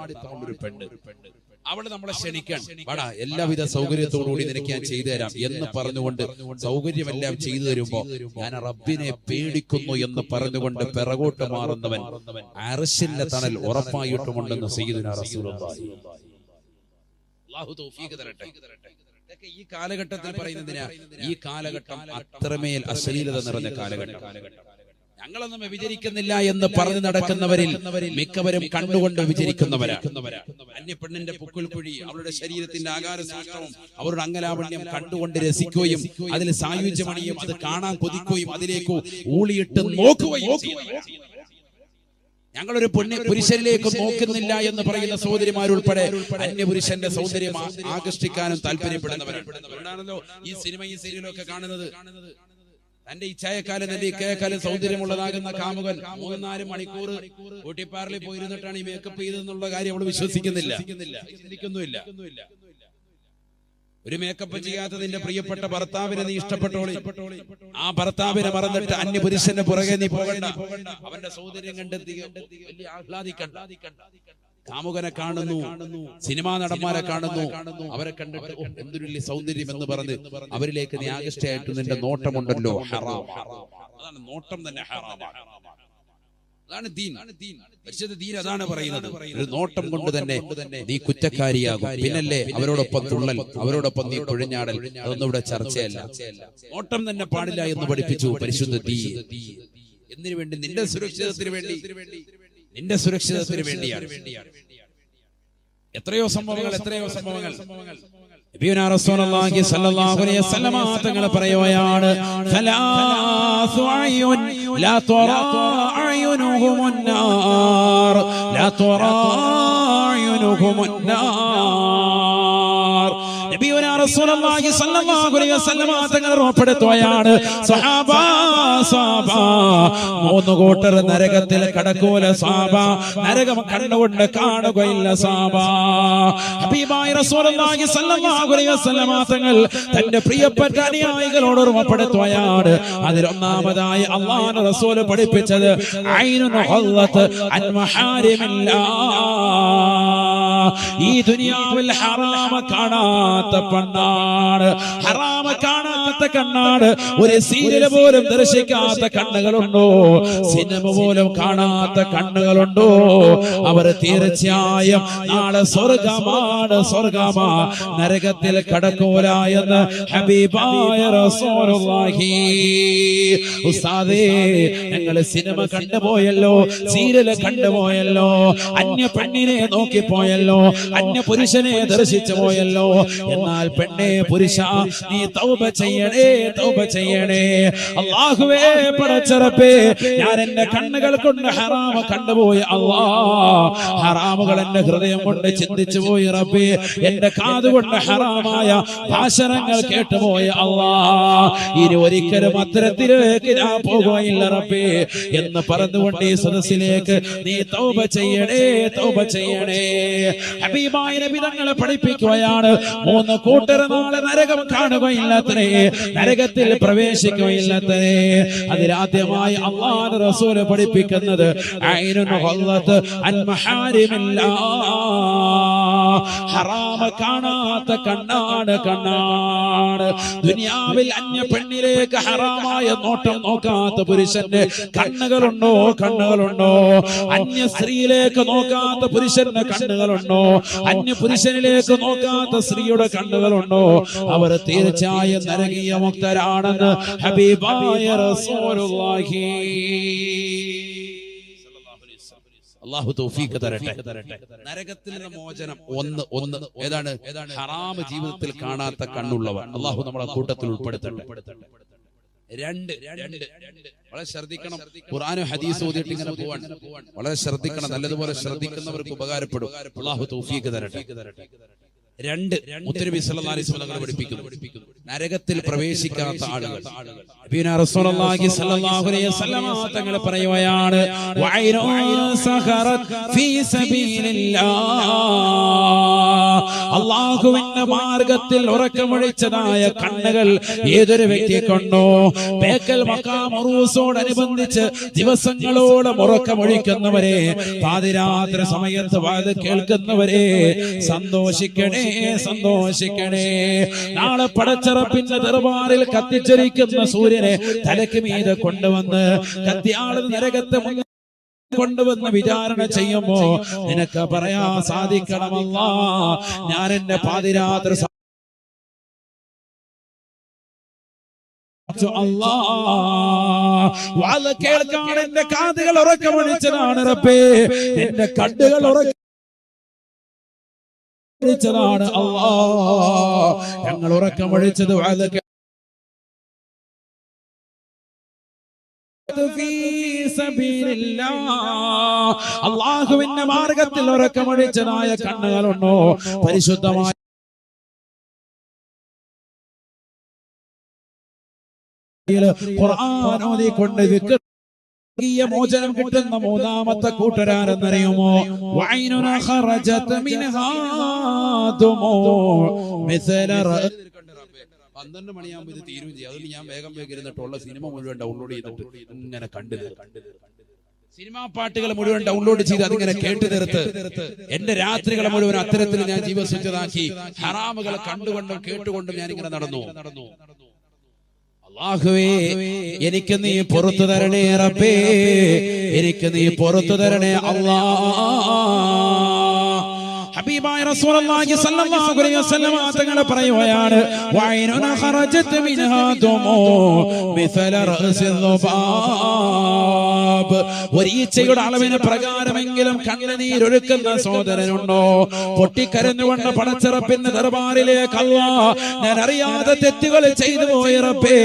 തറവാടിത്തമുള്ളൊരു പെണ്ണ്, അവള് നമ്മളെ ക്ഷണിക്കാൻ വാടാ, എല്ലാവിധ സൗകര്യത്തോടുകൂടി നിനക്ക് ഞാൻ ചെയ്തു തരാം എന്ന് പറഞ്ഞുകൊണ്ട് സൗകര്യമെല്ലാം ചെയ്തു തരുമ്പോ ഞാൻ റബ്ബിനെ പേടിക്കുന്നു എന്ന് പറഞ്ഞുകൊണ്ട് പിറകോട്ട് മാറുന്നവൻ അർശിന്റെ തണൽ ഉറപ്പായിട്ടുമുണ്ടെന്ന് സയ്യിദുനാ റസൂലുള്ളാഹി. അല്ലാഹു തൗഫീഖ് തരട്ടെ. ഈ കാലഘട്ടത്തിൽ പറയുന്നതിനാ, ഈ കാലഘട്ടം അത്രമേൽ അശ്ലീലത നിറഞ്ഞ കാലഘട്ടം. ഞങ്ങളൊന്നും വ്യഭിചരിക്കുന്നില്ല എന്ന് പറഞ്ഞു നടക്കുന്നവരിൽ മിക്കവരും കണ്ടുകൊണ്ട് വ്യഭിചരിക്കുന്നവരാണ്. അന്യപ്പെണ്ണിന്റെ പുക്കിൾക്കുഴി, അവരുടെ ശരീരത്തിന്റെ ആകാരസൂക്ഷ്മവും അവരുടെ അംഗലാവണ്യം കണ്ടുകൊണ്ട് രസിക്കുകയും അതിൽ സായുജ്യമണിയും അത് കാണാൻ കൊതിക്കുകയും അതിലേക്ക് ഊളിയിട്ട് നോക്കുകയും ചെയ്യുന്നു. ഞങ്ങളൊരു പുരുഷനിലേക്ക് നോക്കുന്നില്ല എന്ന് പറയുന്ന സഹോദരിമാരുൾപ്പെടെ അന്യപുരുഷന്റെ സൗന്ദര്യം ആകർഷിക്കാനും താല്പര്യപ്പെടുന്നവരാണ്. അതുകൊണ്ടാണല്ലോ ഈ സിനിമയും സീരിയലും ഒക്കെ കാണുന്നത്. തന്റെ ഇച്ഛായക്കാലം തന്റെ ഇക്കയക്കാലം സൗന്ദര്യമുള്ളതാകുന്ന കാമുകൻ 3-4 മണിക്കൂർ ബ്യൂട്ടി പാർലറിൽ പോയിരുന്നിട്ടാണ് ഈ മേക്കപ്പ് ചെയ്തെന്നുള്ള കാര്യം അവൾ വിശ്വസിക്കുന്നില്ല, ചിന്തിക്കുന്നുമില്ല. ഒരു മേക്കപ്പ് ചെയ്യാത്തതിന്റെ പ്രിയപ്പെട്ട ഭർത്താവിനെ നീ ഇഷ്ടപ്പെട്ടോളി, ആ ഭർത്താവിനെ മറന്നിട്ട് അന്യപുരുഷന്റെ പുറകെ നീ പോകണ്ട. അവന്റെ സൗന്ദര്യം കണ്ടെത്തി വലിയ ആഹ്ലാദിക്കണ്ട. കാമുകനെ കാണുന്നു, സിനിമാ നടന്മാരെ കാണുന്നു, അവരെ കണ്ടിട്ട് എന്തൊരു വലിയ സൗന്ദര്യം എന്ന് പറഞ്ഞ് അവരിലേക്ക് നീ ആകൃഷ്ടയായിട്ട് നിന്റെ നോട്ടമുണ്ടല്ലോ, ഹറാം. അതാണ് നോട്ടം തന്നെ ഹറാമാണ്. അതാണ് ദീൻ. പരിശുദ്ധ ദീൻ അതാണ് പറയുന്നത്. ഒരു നോട്ടം കൊണ്ട് തന്നെ നീ കുറ്റക്കാരിയാകും. പിന്നല്ലേ അവരോടൊപ്പം തുള്ളൽ, അവരോടൊപ്പം നീ കുഴഞ്ഞാടൽ, അതൊന്നും ഇവിടെ ചർച്ചയല്ല. നോട്ടം തന്നെ പാടില്ല എന്ന് പഠിപ്പിച്ചു പരിശുദ്ധ ദീൻ. എന്തിനു വേണ്ടി? നിന്റെ സുരക്ഷിതത്തിന് വേണ്ടി, നിന്റെ സുരക്ഷിതത്തിന് വേണ്ടിയാണ്. എത്രയോ സംഭവങ്ങൾ നബിയുനാ റസൂലുള്ളാഹി സ്വല്ലല്ലാഹു അലൈഹി വസല്ലം തങ്ങൾ പറയുകയാണ്, സലാസു അയ്യുൻ ലാ തുറാ അയ്യുനുഹുമുൻ നാർ, ലാ തുറാ അയ്യുനുഹുമുൻ നാർ. നബിയുനാ റസൂലുള്ളാഹി സ്വല്ലല്ലാഹു അലൈഹി വസല്ലം തങ്ങൾ ഉറപ്പെടുത്തുകയാണ്, സ്വഹാബാ സ്വഹാബാ, 3 കൂട്ടർ നരകത്തിൽ കടക്കൂല സ്വഹാബാ, നരകം കണ്ണുകൊണ്ട് കാണുകയില്ല സ്വഹാബാ. ഹബീബായ റസൂലുള്ളാഹി സ്വല്ലല്ലാഹു അലൈഹി വസല്ലം തങ്ങൾ തന്റെ പ്രിയപ്പെട്ട അനുയായികളോട് ഓർമ്മപ്പെടുത്തുകയാണ്. അതിലൊന്നാമതായി അല്ലാഹുവിന്റെ റസൂൽ പഠിപ്പിച്ചത് ഐനുൻ ഹല്ലത്ത് അൻ മഹാരിമില്ലാഹ്, ഈ ദുനിയാവിൽ ഹറാമ കാണാത്ത പെണ്ണാണ്, ഹറാമ കാണാത്ത കണ്ണാണ്. ഒരു സീരിയൽ പോലും ദർശിക്കാത്ത കണ്ണുകളുണ്ടോ? സിനിമ പോലും കാണാത്ത കണ്ണുകളുണ്ടോ? അവർ തീർച്ചയായും നാളെ സ്വർഗമാണ്, സ്വർഗമാ, നരകത്തിൽ കടക്കൂല എന്ന് ഹബീബായ റസൂലുള്ളാഹി. ഉസ്താദേ, ഞങ്ങൾ സിനിമ കണ്ടുപോയല്ലോ, സീരിയൽ കണ്ടുപോയല്ലോ, അന്യ പെണ്ണിനെ നോക്കിപ്പോയല്ലോ, അന്യ പുരുഷനെ ദർശിച്ചു പോയല്ലോ. എന്നാൽ പെണ്ണേ, പുരുഷ, നീ തൗബ ചെയ്യണേ, തൗബ ചെയ്യണേ. അല്ലാഹുവേ, പടച്ചറപ്പേ, ഞാൻ എന്റെ കണ്ണുകൾ കൊണ്ട് ഹറാമ കണ്ടുപോയി അല്ലാ, ഹറാമുകൾ എന്റെ ഹൃദയം കൊണ്ട് ചിന്തിച്ചു പോയി റബ്ബേ, എന്റെ കാതുകൊണ്ട് ഹറാമായ ഭാഷണങ്ങൾ കേട്ടുപോയി അല്ലാ, ഇനി ഒരിക്കലും അത്തരത്തിലേക്ക് ഞാൻ പോകുകയില്ല റബ്ബേ എന്ന് പറഞ്ഞുകൊണ്ട് ഈ സദസ്സിലേക്ക് നീ തൗബ ചെയ്യണേ, തൗബ ചെയ്യണേ. ഹബീബായ നബി തങ്ങളെ പഠിപ്പിക്കുകയാണ്, 3 കൂട്ടർ നാളെ നരകം കാണുകയില്ലത്രേ, നരകത്തിൽ പ്രവേശിക്കുകയില്ലത്രേ. അതിലാദ്യമായി അല്ലാഹുവിന്റെ റസൂൽ പഠിപ്പിക്കുന്നത് ഐനുൻ ഹല്ലത്ത് അൻ മഹാരിമില്ലാഹ്, ഹറാമ കാണാത്ത കണ്ണാണ്, കണ്ണാണ്. ദുനിയാവിൽ അന്യ പെണ്ണിലേക്ക് ഹറാമായ നോട്ടം നോക്കാത്ത പുരുഷന്റെ കണ്ണുകളുണ്ടോ? കണ്ണുകളുണ്ടോ? അന്യ സ്ത്രീയിലേക്ക് നോക്കാത്ത പുരുഷന്റെ കണ്ണുകളുണ്ടോ? അന്യ പുരുഷനിലേക്ക് നോക്കാത്ത സ്ത്രീയുടെ കണ്ണുകളുണ്ടോ? അവർ തീർച്ചയായും നരകീയ മുക്തരാണെന്ന് ഹബീബായ റസൂലുള്ളാഹി. അല്ലാഹു തൗഫീഖ് തരട്ടെ. നരകത്തിൽ നിന്ന് മോചനം ഒന്ന് ഏതാണ്? ഹറാം ജീവിതത്തിൽ കാണാത്ത കണ്ണുള്ളവർ. അല്ലാഹു നമ്മളെ കൂട്ടത്തിൽ ഉൾപ്പെടുത്തട്ടെ. 2 വളരെ ശ്രദ്ധിക്കണം. ഖുർആനും ഹദീസും ഓതിയിട്ട് ഇങ്ങനെ പോവാൻ വളരെ ശ്രദ്ധിക്കണം. നല്ലതുപോലെ ശ്രദ്ധിക്കുന്നവർക്ക് ഉപകാരപ്പെടും. അല്ലാഹു തൗഫീഖ് തരട്ടെ. 2 മുത്തുനബി സല്ലല്ലാഹു അലൈഹി വസല്ലം തങ്ങൾ പഠിപ്പിക്കുന്നു, നരകത്തിൽ പ്രവേശിക്കാത്ത ആളുകൾ. നബിയുനാ റസൂലുള്ളാഹി സ്വല്ലല്ലാഹു അലൈഹി വസല്ലം തങ്ങൾ പറയുകയാണ്, വഅയ്നു സഖറത് ഫീ സബീലില്ലാഹ്, അള്ളാഹുവിന്റെ മാർഗത്തിൽ ഉറക്കമൊഴിച്ചതായ കണ്ണുകൾ ഏതൊരു വ്യക്തിയെ കൊണ്ടോ ബേക്കൽ മഖാം ഉറൂസോടനുബന്ധിച്ച് ദിവസങ്ങളോളം ഉറക്കമൊഴിക്കുന്നവരെ, പാതിരാത്രി സമയത്ത് വാത് കേൾക്കുന്നവരെ, സന്തോഷിക്കണേ, സന്തോഷിക്കണേ. നാളെ പടച്ചറപ്പിന്റെ ദർബാറിൽ കത്തിച്ചൊരിക്കുന്ന സൂര്യനെ തലക്ക് മീതെ കൊണ്ടുവന്ന് കത്തിയാളുന്ന നരകത്തെ കൊണ്ടുവന്ന് വിചാരണ ചെയ്യുമ്പോ നിനക്ക് പറയാ സാധിക്കണമല്ലാ, ഞാൻ എന്റെ പാതിരാത്രി കേൾക്കാൻ എന്റെ കാതുകൾ ഉറക്കമൊഴിച്ചതാണ് റബ്ബേ, എന്റെ കണ്ണുകൾ ഉറക്കമൊഴിച്ചതാണ് അല്ലാ. ഞങ്ങൾ ഉറക്കമൊഴിച്ചത് അള്ളാഹുവിന്റെ മാർഗത്തിൽ ഉറക്കമൊഴിച്ചതായ കണ്ണുകളുണ്ടോ? പരിശുദ്ധമായ ഖുർആൻ ഓതിക്കൊണ്ട് മോചനം കിട്ടുന്ന മൂന്നാമത്തെ കൂട്ടരാരെന്നറിയുമോ? 12 മണിയാകുമ്പോൾ ഇത് തീരും ചെയ്യും. അതിൽ ഞാൻ വേഗം ഇരുന്നിട്ടുള്ള സിനിമ മുഴുവൻ ഡൗൺലോഡ് ചെയ്തിട്ട് ഇങ്ങനെ കണ്ടു സിനിമാ പാട്ടുകൾ മുഴുവൻ ഡൗൺലോഡ് ചെയ്ത് അതിങ്ങനെ കേട്ടു തീർത്ത് എന്റെ രാത്രികളെ മുഴുവൻ അത്തരത്തിൽ ഞാൻ ജീവസ്വച്ഛതാക്കി ഹറാമുകളെ കണ്ടുകൊണ്ടും കേട്ടുകൊണ്ടും ഞാനിങ്ങനെ നടന്നു. അല്ലാഹുവേ, എനിക്ക് നീ പുറത്തു തരണേ റബ്ബേ, എനിക്ക് നീ പുറത്തു തരണേ അല്ലാഹ്. ഹബീബായ റസൂലുള്ളാഹി സ്വല്ലല്ലാഹു അലൈഹി വസല്ലം തങ്ങൾ പറയുകയാണ്, വൈനുന ഖറജത് മിൻഹാ ദുമൂ മിസല റഅസിൽ ളുബാബ്. ഒരീച്ചയുടെ അളവിന് പ്രകാരമെങ്കിലും കണ്ണുനീരൊഴുക്കുന്ന സഹോദരനുണ്ടോ? പൊട്ടിക്കരഞ്ഞുകൊണ്ട് പടച്ചറപ്പിന്റെ ദർബാറിലേക്ക് അല്ലാഹ്, ഞാൻ അറിയാതെ തെറ്റുകൾ ചെയ്തു പോയി റബ്ബേ,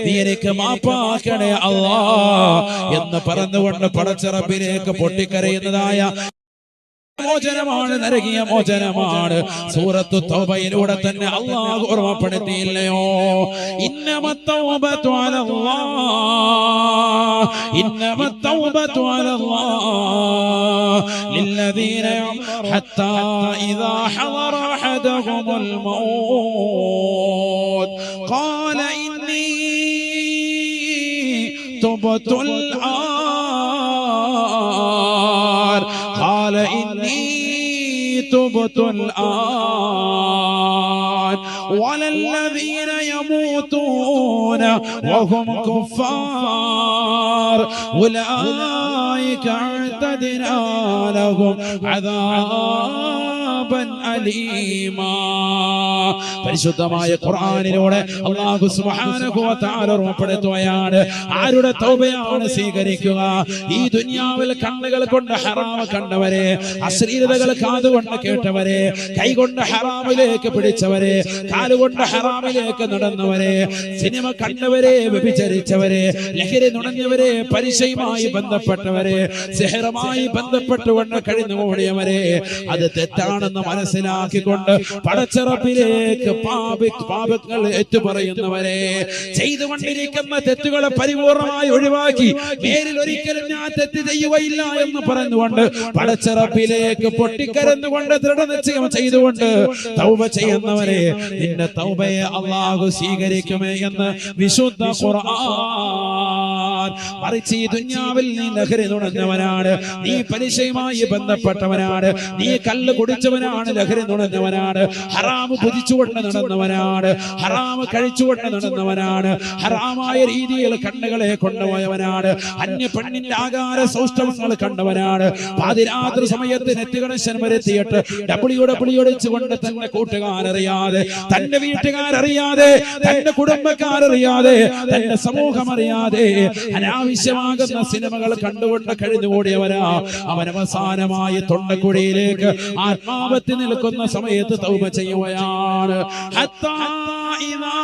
നീ എനിക്ക് മാപ്പാക്കണേ അല്ലാഹ് എന്ന് പറഞ്ഞുകൊണ്ട് പടച്ചറപ്പിലേക്ക് പൊട്ടിക്കരയുന്നതായ മോചനമാണ്, നരകീയ മോചനമാണ്. സൂറത്തു തൗബയിലൂടെ തന്നെ അല്ലാഹു ഓർമ്മപ്പെടുത്തിയില്ലയോ? ഇന്നമത്തൗബതു അലല്ലാഹ്, ഇന്നമത്തൗബതു അലല്ലാഹ് ലില്ലദീന ഹത്താ ഇദാ ഹദറ അഹദഹുൽ മൗത് ഖാല ഇന്നി തുബ്തുൽ ആൻ قال إني تبت الآن ولا الذين يموتون وهم كفار أولئك اعتدنا لهم عذابا أليما. പരിശുദ്ധമായ ഖുർആനിലൂടെ അല്ലാഹു സുബ്ഹാനഹു വ തആല ഓർമ്മപ്പെടുത്തുകയാണ്, ആരുടെ തൗബയാണ് സ്വീകരിക്കുക? ഈ ദുനിയാവിൽ കണ്ണുകൾ കൊണ്ട് ഹറാം കണ്ടവരെ, അശ്ലീലതകൾ കാതുകൊണ്ട് കേട്ടവരെ, കൈകൊണ്ട് ഹറാമിലേക്ക് പിടിച്ചവരെ, കാലുകൊണ്ട് ഹറാമിലേക്ക് നടന്നവരെ, സിനിമ കണ്ടവരെ, വ്യഭിചരിച്ചവരെ, ലഹരി നുണഞ്ഞവരെ, പലിശയുമായി ബന്ധപ്പെട്ടവരെ, സിഹറുമായി ബന്ധപ്പെട്ടുകൊണ്ട് കഴിഞ്ഞു ഓടിയവരെ, അത് തെറ്റാണെന്ന് മനസ്സിലാക്കിക്കൊണ്ട് പടച്ചറപ്പിലേക്ക് പാപങ്ങൾ ഏറ്റുപറയുന്നവരെ, ചെയ്തുകൊണ്ടിരിക്കുന്ന തെറ്റുകളെ പരിപൂർണമായി ഒഴിവാക്കി മേലിൽ ഒരിക്കലും ഞാൻ തെറ്റ് ചെയ്യുകയില്ല എന്ന് പറഞ്ഞുകൊണ്ട് പടച്ചറപ്പിലേക്ക് പൊട്ടിക്കരന്നുകൊണ്ട് ദൃഢനിശ്ചയം ചെയ്തുകൊണ്ട് തൗബ ചെയ്യുന്നവരെ, നിന്റെ തൗബയെ അല്ലാഹു സ്വീകരിക്കുമേ എന്ന് വിശുദ്ധ ഖുർആൻ. മറിച്ച് ഈ ദുനിയാവിൽ നീ ലഹരി നുണഞ്ഞവനാണ്, നീ പലിശയുമായി ബന്ധപ്പെട്ടവനാണ്, നീ കല്ല് കുടിച്ചവനാണ്, ലഹരി നുണഞ്ഞവനാണ്, ഹറാമ് ഭുജിച്ചുകൊണ്ട് നടന്നവനാണ്, ഹറാമ് കഴിച്ചുകൊണ്ട് നടന്നവനാണ്, ഹറാമായ രീതിയിൽ കണ്ണുകളെ കൊണ്ടുപോയവനാണ്, അന്യ പെണ്ണിന്റെ ആകാര സൗഷ്ഠവങ്ങൾ കണ്ടവനാണ്, പാതിരാത്രി സമയത്ത് നെറ്റ് കണക്ഷൻ വരുത്തിയിട്ട് ഡബ്ല്യൂഡബ്ല്യൂടിച്ചുകൊണ്ട് തന്റെ കൂട്ടുകാരറിയാതെ, തന്റെ വീട്ടുകാരറിയാതെ, തന്റെ കുടുംബക്കാരറിയാതെ, തന്റെ സമൂഹം അറിയാതെ അനാവശ്യമാകുന്ന സിനിമകൾ കണ്ടുകൊണ്ട് കഴിഞ്ഞുകൂടിയവരാ. അവൻ അവസാനമായി തൊണ്ടക്കുഴിയിലേക്ക് ആത്മാവത്തിൽ നിൽക്കുന്ന സമയത്ത് തൗബ ചെയ്യുകയാണ്. ഹത്താ ഇദാ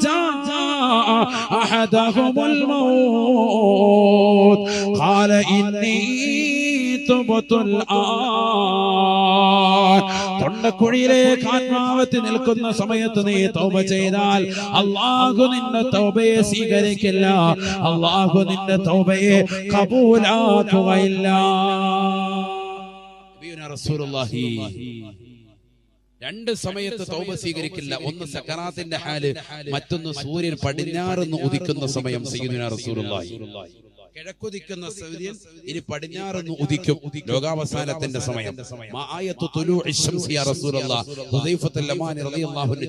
ജാഅ അഹദഹുൽ മൗത് ഖാല ഇന്നി തുബ്തുൽ ആൻ. തൊണ്ടക്കുഴിയിലേക്ക് ആത്മാവത്തിൽ നിൽക്കുന്ന സമയത്ത് നീ തൗബ ചെയ്താൽ അല്ലാഹു നിന്റെ തൗബയെ സ്വീകരിക്കില്ല, അല്ലാഹു നിന്റെ തൗബയെ ഖബൂലാക്കുകയില്ല. റസൂലുള്ളാഹി രണ്ട് സമയത്ത് തൗബ സ്വീകരിക്കില്ല. ഒന്ന് സക്കറാത്തിന്റെ ഹാല്, മറ്റൊന്ന് സൂര്യൻ പടിഞ്ഞാറുന്ന് ഉദിക്കുന്ന സമയം. സയ്യിദുനാ റസൂലുള്ളാഹി കിഴക്കുദിക്കുന്ന സൂര്യൻ ഇനി പടിഞ്ഞാറുന്ന് ഉദിക്കും, ലോകാവസാനത്തിന്റെ സമയം.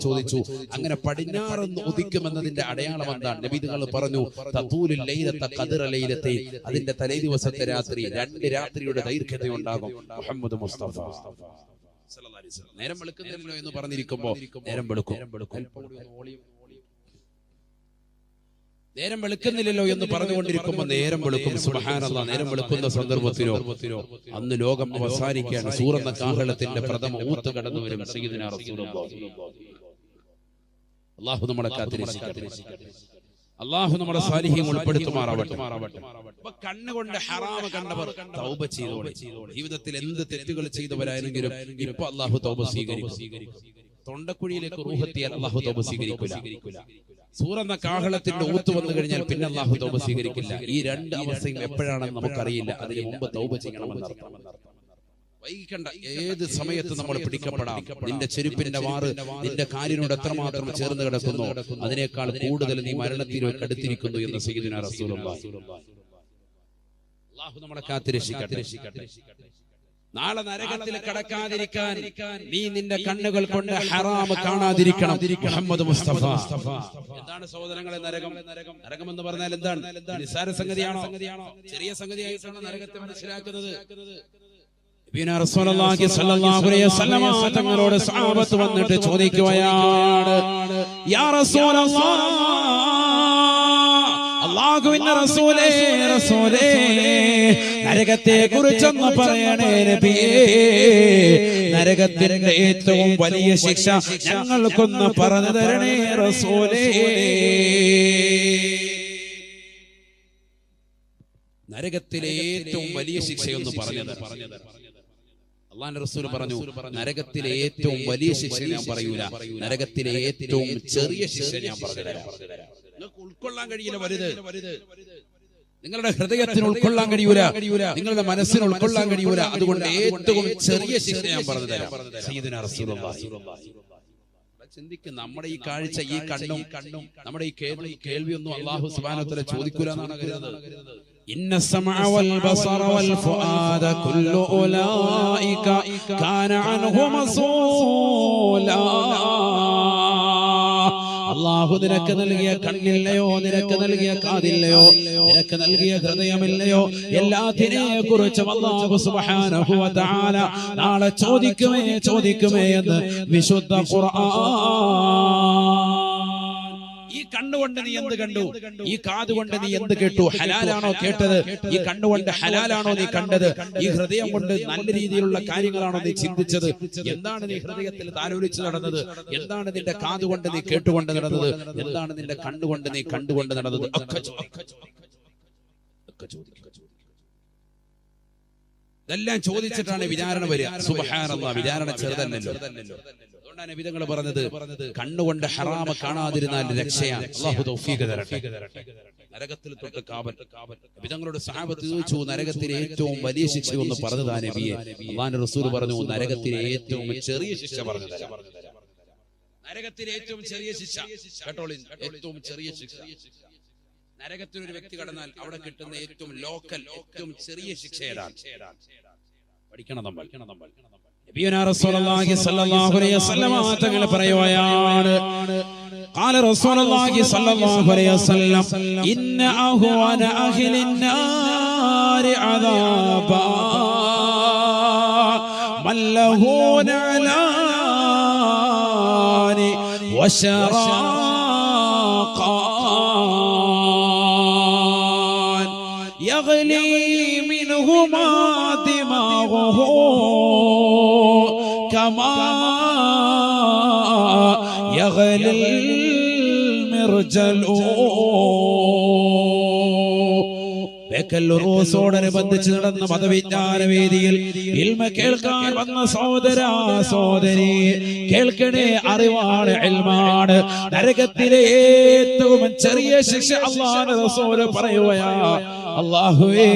ചോദിച്ചു, അങ്ങനെ പടിഞ്ഞാറുന്ന് ഉദിക്കുമെന്നതിന്റെ അടയാളം എന്താണ്? നബി തങ്ങൾ പറഞ്ഞു, അതിന്റെ തലേ ദിവസത്തെ രാത്രി 2 രാത്രിയുടെ ദൈർഘ്യത ഉണ്ടാകും. മുഹമ്മദ് മുസ്തഫ നേരം വെളുക്കുന്നില്ലല്ലോ എന്ന് പറഞ്ഞിരിക്കുമ്പോ നേരം വെളുക്കും. നേരം വെളുക്കുന്നില്ലല്ലോ എന്ന് പറഞ്ഞുകൊണ്ടിരിക്കുമ്പോ നേരം വെളുക്കും. സുബ്ഹാനല്ലാഹ്. നേരം വെളുക്കുന്ന സന്ദർഭത്തിലോ അന്ന് ലോകം അവസാനിക്കുകയാണ്. സൂറന്ന കാഹളത്തിന്റെ പ്രഥമ ഊത്ത് കടന്നു വരും. സയ്യിദുനാ റസൂലുള്ളാഹി. അല്ലാഹു നമ്മളെ കാത്തിരക്ഷിക്കട്ടെ. അല്ലാഹു നമ്മുടെ സാലിഹ്യങ്ങൾ ഉൾപ്പെടുത്തുമാറാവട്ടെ. അപ്പൊ കണ്ണുകൊണ്ട് ഹറാമ കണ്ടവർ തൗബ ചെയ്തോളി. ജീവിതത്തിൽ എന്ത് തെറ്റുകൾ ചെയ്തവരായെങ്കിലും ഇപ്പൊ അല്ലാഹു തൗബ സ്വീകരിക്കും. തൊണ്ടക്കുഴിയിലേക്ക് റൂഹെത്തിയാൽ അല്ലാഹു തൗബ സ്വീകരിക്കില്ല. സൂറന്ന കാഹളത്തിന്റെ ഊത്ത് വന്നു കഴിഞ്ഞാൽ പിന്നെ അല്ലാഹു തൗബ സ്വീകരിക്കില്ല. ഈ 2 അവസ്ഥയും എപ്പോഴാണെന്ന് നമുക്കറിയില്ല. അതിന് മുമ്പ് തൗബ ചെയ്യണമെന്നർത്ഥം. വൈകിക്കണ്ട. ഏത് സമയത്ത് നമ്മൾ പിടിക്കപ്പെടാം. നിന്റെ ചെരുപ്പിന്റെ വാറ് നിന്റെ കാലിനോട് എത്രമാത്രം ചേർന്ന് കിടക്കുന്നു, അതിനേക്കാൾ കൂടുതൽ നീ മരണത്തിലേക്ക് അടുത്തിരിക്കുന്നു എന്ന് സയ്യിദുനാ റസൂലുള്ളാഹി. അല്ലാഹു നമ്മളെ കാത്തിരക്ഷിക്കട്ടെ. നാളെ നരകത്തിൽ കടക്കാതിരിക്കാൻ നീ നിന്റെ കണ്ണുകൾ കൊണ്ട് ഹറാം കാണാതിരിക്കണം. മുഹമ്മദ് മുസ്തഫ. എന്താണ് സഹോദരങ്ങളെ നരകം? നരകം എന്ന് പറഞ്ഞാൽ എന്താണ്? നിസ്സാര സംഗതിയാണോ? ചെറിയ സംഗതിയായിട്ടാണ് നരകത്തെ മനസ്സിലാക്കുന്നത്. റസൂലുള്ളാഹി സ്വല്ലല്ലാഹു അലൈഹി വസല്ലം തങ്ങളോട് സഹാബത്ത് വന്നിട്ട് ചോദിക്കുകയാണ്, യാ റസൂലല്ലാഹ്, അല്ലാഹുവിന്റെ റസൂലേ, നരകത്തെ കുറിച്ചൊന്ന് പറയണേ നബിയേ. നരകത്തിന്റെ ഏറ്റവും വലിയ ശിക്ഷ ഞങ്ങൾക്കൊന്ന് പറഞ്ഞു തരണേ റസൂലേ. നരകത്തിലെ ഏറ്റവും വലിയ ശിക്ഷയൊന്ന് പറഞ്ഞത്. അല്ലാഹുവിന്റെ റസൂൽ പറഞ്ഞു, നരകത്തിലെ ഏറ്റവും വലിയ ശിക്ഷ ഞാൻ പറയൂല, നരകത്തിലെ ഏറ്റവും ചെറിയ ശിക്ഷ ഞാൻ പറഞ്ഞുതരാം. നിങ്ങൾക്ക് ഉൾക്കൊള്ളാൻ കഴിയില്ല വലുത്. നിങ്ങളുടെ ഹൃദയത്തിന് ഉൾക്കൊള്ളാൻ കഴിയൂല, നിങ്ങളുടെ മനസ്സിന് ഉൾക്കൊള്ളാൻ കഴിയൂല. അതുകൊണ്ട് ഏറ്റവും ചെറിയ ശിക്ഷ ഞാൻ പറഞ്ഞുതരാം. സയ്യിദുനാ റസൂലുള്ളാഹി. ചിന്തിക്കും, നമ്മുടെ ഈ കാഴ്ച, ഈ കണ്ണും നമ്മുടെ ഈ കേൾവിയൊന്നും അല്ലാഹു സുബ്ഹാനഹു വ തആല ചോദിക്കൂല എന്നാണ് കരുതുന്നത്. ഇന്ന സമഅ വൽ ബസറ വൽ ഫുആദ കുല്ലു ഉലൈക കാന അൻഹു മസൂലാ. അല്ലാഹു നിനക്ക് നൽകിയ കണ്ണില്ലയോ, നിനക്ക് നൽകിയ കാതില്ലയോ, നിനക്ക് നൽകിയ ഹൃദയമില്ലയോ, എല്ലാത്തിനെ കുറിച്ചും അല്ലാഹു സുബ്ഹാനഹു വ തആല നാളെ ചോദിക്കുമേ എന്ന് വിശുദ്ധ ഖുർആൻ. ഈ കണ്ണുകൊണ്ട് നീ എന്ത് കണ്ടു? ഈ കാതുകൊണ്ട് നീ എന്ത് കേട്ടു? ഹലാലാണോ കേട്ടത്? ഈ കണ്ണുകൊണ്ട് ഹലാലാണോ നീ കണ്ടത്? ഈ ഹൃദയം കൊണ്ട് നല്ല രീതിയിലുള്ള കാര്യങ്ങളാണോ നീ ചിന്തിച്ചത്? എന്താണ് നീ ഹൃദയത്തിൽ താലോലിച്ച് നടന്നത്? എന്താണ് നിന്റെ കാതുകൊണ്ട് നീ കേട്ടുകൊണ്ട് നടന്നത്? എന്താണ് നിന്റെ കണ്ണുകൊണ്ട് നീ കണ്ടുകൊണ്ട് നടന്നത്? ഇതെല്ലാം ചോദിച്ചിട്ടാണ് വിചാരണ വരിക. സുബ്ഹാനല്ലാഹ്. വിചാരണ ചെറുതല്ലല്ലോ. അതുകൊണ്ടാണ് നബിതങ്ങൾ പറഞ്ഞത്, കണ്ണുകൊണ്ട് ഹറാമ കാണാതിരുന്നാൽ രക്ഷയാണ്. അല്ലാഹു തൗഫീഖ് തരട്ടെ. നരകത്തിൽ തൊട്ട് കാവൽ. നബിതങ്ങളുടെ സഹാബത്ത് ചോദിച്ചു, നരകത്തിലെ ഏറ്റവും വലിയ ശിക്ഷ ഒന്ന് പറഞ്ഞതാ നബിയെ? അല്ലാഹുവിന്റെ റസൂൽ പറഞ്ഞു, നരകത്തിലെ ഏറ്റവും ചെറിയ ശിക്ഷ പറഞ്ഞു തരാം. നരകത്തിലെ ഏറ്റവും ചെറിയ ശിക്ഷ കേട്ടോളി. ഏറ്റവും ചെറിയ ശിക്ഷ. നരകത്തിൽ ഒരു വ്യക്തി കടന്നാൽ അവിടെ കിട്ടുന്ന ഏറ്റവും ലോക്കൽ, ഏറ്റവും ചെറിയ ശിക്ഷ ഏതാണ്? പഠിക്കണം നമ്മൾ. നബിയുനാ റസൂലുള്ളാഹി സ്വല്ലല്ലാഹു അലൈഹി വസല്ലം തങ്ങൾ പറയുകയാണ്, ഖാല റസൂലുള്ളാഹി സ്വല്ലല്ലാഹു അലൈഹി വസല്ലം, ഇന്ന അഹ്വന അഹ്ലിൻ നാരി അദാബാ മല്ലഹു നഅലാനി വശറാഖാൻ യഗ്ലി മിൻഹുമാ ദിമാഗുഹു كما يغلي المرجل. ോടനുബന്ധിച്ച് നടന്ന മതവിജ്ഞാന വേദിയിൽ ഇൽമ കേൾക്കാൻ വന്ന സഹോദര സഹോദരി, കേൾക്കണേ, അറിവാണ്, ഇൽമാണ്. നരകത്തിലെ ഏറ്റവും ചെറിയ ശിക്ഷ അല്ലാഹുവിന്റെ റസൂൽ പറയുകയാ, അല്ലാഹുവേ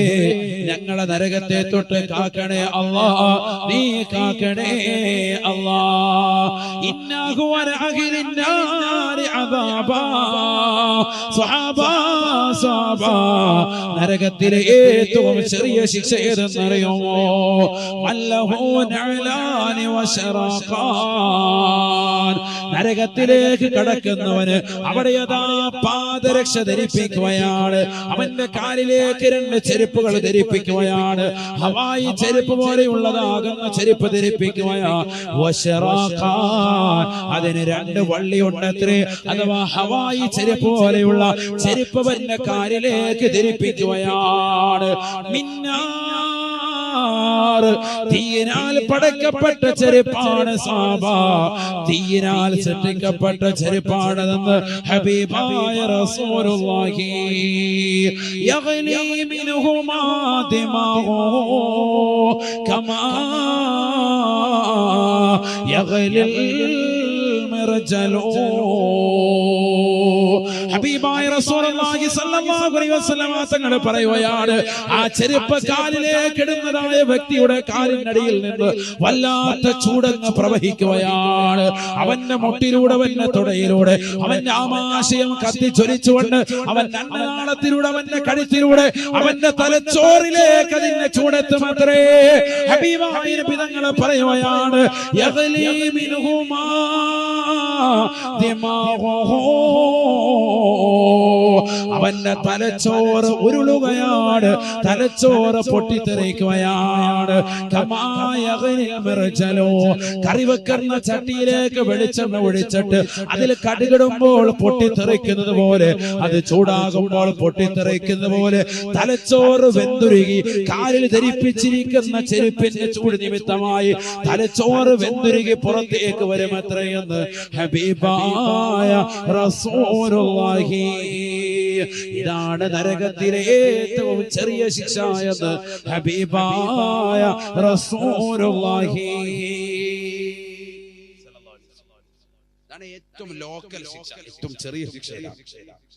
ഞങ്ങളെ നരകത്തെ തൊട്ട് കാക്കണേ അല്ലാ, നീ കാക്കണേ അല്ലാ. ഇന്നഹു വറഅഹിലിന്നാരി അദാബാ സ്വഹാബാ സ്വഹാബാ നരകത്തിലെ ഏറ്റവും ചെറിയ ശിക്ഷ ഏതെന്നറിയുമോ? അല്ലഹു നഅലാനി വശറാഖാൻ നരകത്തിലേക്ക് കടക്കുന്നവന് അവിടെ അതാ പാദരക്ഷ ധരിപ്പിക്കുകയാണ്, അവന്റെ കാലിലേക്ക് 2 ചെരുപ്പുകൾ ധരിപ്പിക്കുകയാണ്, ഹവായി ചെരുപ്പ് പോലെയുള്ളതാകുന്ന ചെരുപ്പ് ധരിപ്പിക്കുകയാണ്. വശറാഖാൻ അതിന് 2 വള്ളിയുണ്ടത്രേ, അഥവാ ഹവായി ചെരുപ്പ് പോലെയുള്ള ചെരുപ്പ് അവന്റെ കാലിലേക്ക് ധരിപ്പിക്കുകയാണ്. തീയിനാൽ പടക്കപ്പെട്ട ചെരുപ്പാണ് സാബ, തീയിനാൽ സൃഷ്ടിക്കപ്പെട്ട ചെരുപ്പാണെന്ന് ഹബീബായ റസൂലുള്ളാഹി. യഗ്ലി മിൻഹുമാ ദിമാഉ കമാ യഗ്ലിൽ മിർജലു. ഹബീബായ റസൂലുള്ളാഹി സ്വല്ലല്ലാഹു അലൈഹി വസല്ലം തങ്ങൾ പറയുകയാണ്, ആ ചെരുപ്പ് കാലിലേക്ക് ഇടുന്നതായ വ്യക്തിയുടെ കാലിനടിയിൽ നിന്ന് വല്ലാത്ത ചൂടങ്ങ് പ്രവഹിക്കുകയാണ്. അവന്റെ മുട്ടിലൂടെ, അവന്റെ തുടയിലൂടെ, അവന്റെ ആമാശയം കത്തിച്ചൊലിച്ചുകൊണ്ട് അവന്റെ അന്നനാളത്തിലൂടെ, അവന്റെ കഴുത്തിലൂടെ, അവന്റെ തലച്ചോറിലേക്ക് അതിന്റെ ചൂടെത്തുമത്രേ. ഹബീബായ നബി തങ്ങൾ പറയുകയാണ്, യഗ്ലി മിൻഹുമാ ദിമാഉഹു അവന്റെ തലച്ചോറ് ഉരുളുകയാണ്, തലച്ചോറ് പൊട്ടിത്തെറിക്കുകയാണ്. കറി വെക്കുന്ന ചട്ടിയിലേക്ക് വെളിച്ചെണ്ണ ഒഴിച്ചിട്ട് അതിൽ കടുകിടുമ്പോൾ പൊട്ടിത്തെറിക്കുന്നത് പോലെ, അത് ചൂടാകുമ്പോൾ പൊട്ടിത്തെറിക്കുന്നത് പോലെ തലച്ചോറ് വെന്തുരുകി കാലിൽ ധരിപ്പിച്ചിരിക്കുന്ന ചെരുപ്പിന്റെ ചൂട് നിമിത്തമായി തലച്ചോറ് വെന്തുരുകി പുറത്തേക്ക് വരുമത്രയെന്ന് ഹബീബായ റസൂലുള്ളാഹി. ഇതാണ് നരകത്തിലെ ഏറ്റവും ചെറിയ ശിക്ഷ എന്ന് ഹബീബായ റസൂലുള്ളാഹി. ഇതാണ് ഏറ്റവും ലോക്കൽ ശിക്ഷ, ഏറ്റവും ചെറിയ ശിക്ഷ.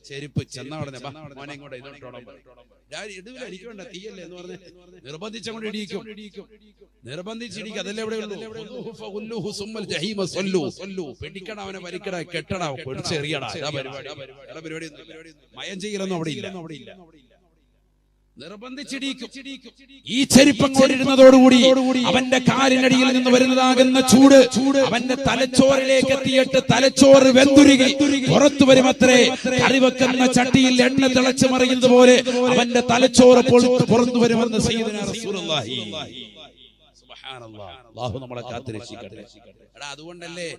ചെരുപ്പ് ചെന്നവിടെ മോനെ ഇങ്ങോട്ട് ഇതോട്ടോളം ഇടൂല, എനിക്ക് വേണ്ട, തീയല്ലേ എന്ന് പറഞ്ഞ് നിർബന്ധിച്ചങ്ങോട്ട് ഇടിയിക്കും, നിർബന്ധിച്ചിടിക്കും. അതല്ലേ ഇവിടെ ഉള്ളൂ. പിടിക്കണ അവനെ, വലിക്കട, കെട്ടണ, പിടിച്ചെറിയണ, പരിപാടി. മയം ചെയ്യലൊന്നും അവിടെ ഇല്ല. നിർബന്ധിച്ചിടിക്കും. ഈ ചെരുപ്പങ്ങോട്ടിരുന്നതോടുകൂടി അവന്റെ കാലിനടിയിൽ നിന്ന് വരുന്നതാകുന്ന ചൂട് അവന്റെ തലച്ചോറിലേക്ക് എത്തിയിട്ട് തലച്ചോറ് വെന്തുരുകി പുറത്തു വരുമത്രേ. കറിവെക്കുന്ന ചട്ടിയിൽ എണ്ണ തിളച്ചു മറിയുന്നത് പോലെ അവന്റെ തലച്ചോറ് പുറത്തു വരുമെന്ന് സയ്യിദുനാ റസൂലുള്ളാഹി. അല്ലാഹു നമ്മളെ കാത്തുരക്ഷിക്കട്ടെ. അതുകൊണ്ടല്ലേ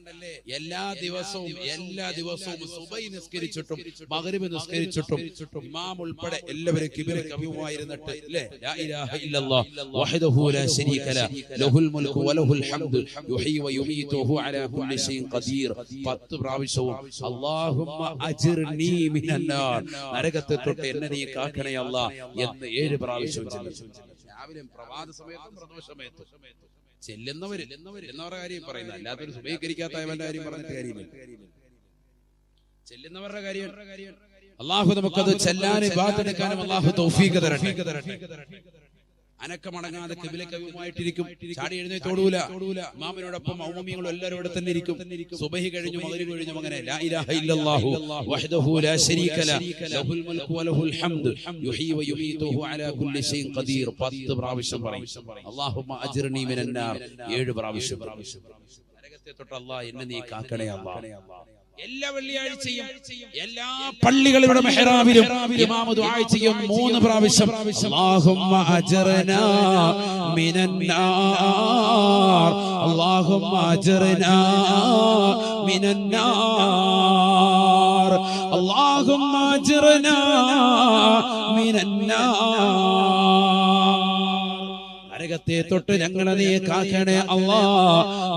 എല്ലാ ദിവസവും സുബൈ നിസ്കരിച്ചിട്ടും മഗ്രിബ് നിസ്കരിച്ചിട്ടും ഇമാം ഉൾപ്പെടെ എല്ലാവരും കിബിർ കവിയുമായിരുന്നിട്ട് ല്ലേ, ലാ ഇലാഹ ഇല്ലല്ലാഹ് വഹ്ദഹു ലാ ശരീക ലഹു ലഹുൽ മുൽക്കു വലഹുൽ ഹംദു യുഹ്യി വയുമീതു വഹു അലാ കുല്ലി ഷൈഇൻ ഖദീർ 10 പ്രാവശ്യവും അല്ലാഹുമ്മ അജിർനി മിനന്നാർ നരകത്തെ തൊട്ട് എന്നെ നീ കാക്കണേ അല്ലാഹ് എന്ന് 7 പ്രാവശ്യവും ചൊല്ലും. രാവിലെ പ്രഭാത സമയത്തും പ്രദോഷ സമയത്തും ചെല്ലുന്നവരുടെ കാര്യം പറയുന്നത്, അല്ലാത്തൊരു സുബഹികരിക്കാത്തവന്റെ കാര്യം പറഞ്ഞിട്ട് കാര്യമില്ല. ചെല്ലുന്നവരുടെ കാര്യം അല്ലാഹു നമുക്കത് ചെല്ലാനും ഇബാദത്തെടുക്കാനും അല്ലാഹു തൗഫീഖ് തരട്ടെ. അനക്കമടങ്ങാതെ കിബിലക്കവിയുമായിട്ടിരിക്കും, ചാടി എഴുന്നേറ്റോടൂല. ഇമാമിനോടൊപ്പം മൗമൂമിയങ്ങളും എല്ലാവരും ഇവിടെ തന്നെ ഇരിക്കും. സുബഹി കഴിഞ്ഞു, മഗ്രിബ് കഴിഞ്ഞു, അങ്ങനെ ലാ ഇലാഹ ഇല്ലല്ലാഹു വഹ്ദഹു ലാ ശരീക ലഹു ലഹുൽ മുൽക്കു വലഹുൽ ഹംദു യുഹ്യി വയുമീതു വഹു അലാ കുല്ലി ഷൈഇൻ ഖദീർ 10 പ്രാവശ്യം പറയും. അല്ലാഹുമ്മ അജ്ർനി മിനന്നാർ 7 പ്രാവശ്യം. നരകത്തെ തൊട്ട് അല്ലാഹ് എന്നെ നീ കാക്കണേ അല്ലാഹ്. എല്ലാ വെള്ളിയാഴ്ചയും എല്ലാ പള്ളികളുടെ മെഹ്റാബിലും ഇമാം ദുആ ചെയ്യും 3 പ്രാവശ്യം. അല്ലാഹുമ്മ അജ്റനാ മിനന്നാർ, അല്ലാഹുമ്മ അജ്റനാ മിനന്നാർ, അല്ലാഹുമ്മ അജ്റനാ മിനന്നാർ. നരകത്തെ തൊട്ട് ഞങ്ങളെ നീ കാക്കണേ അല്ലാ,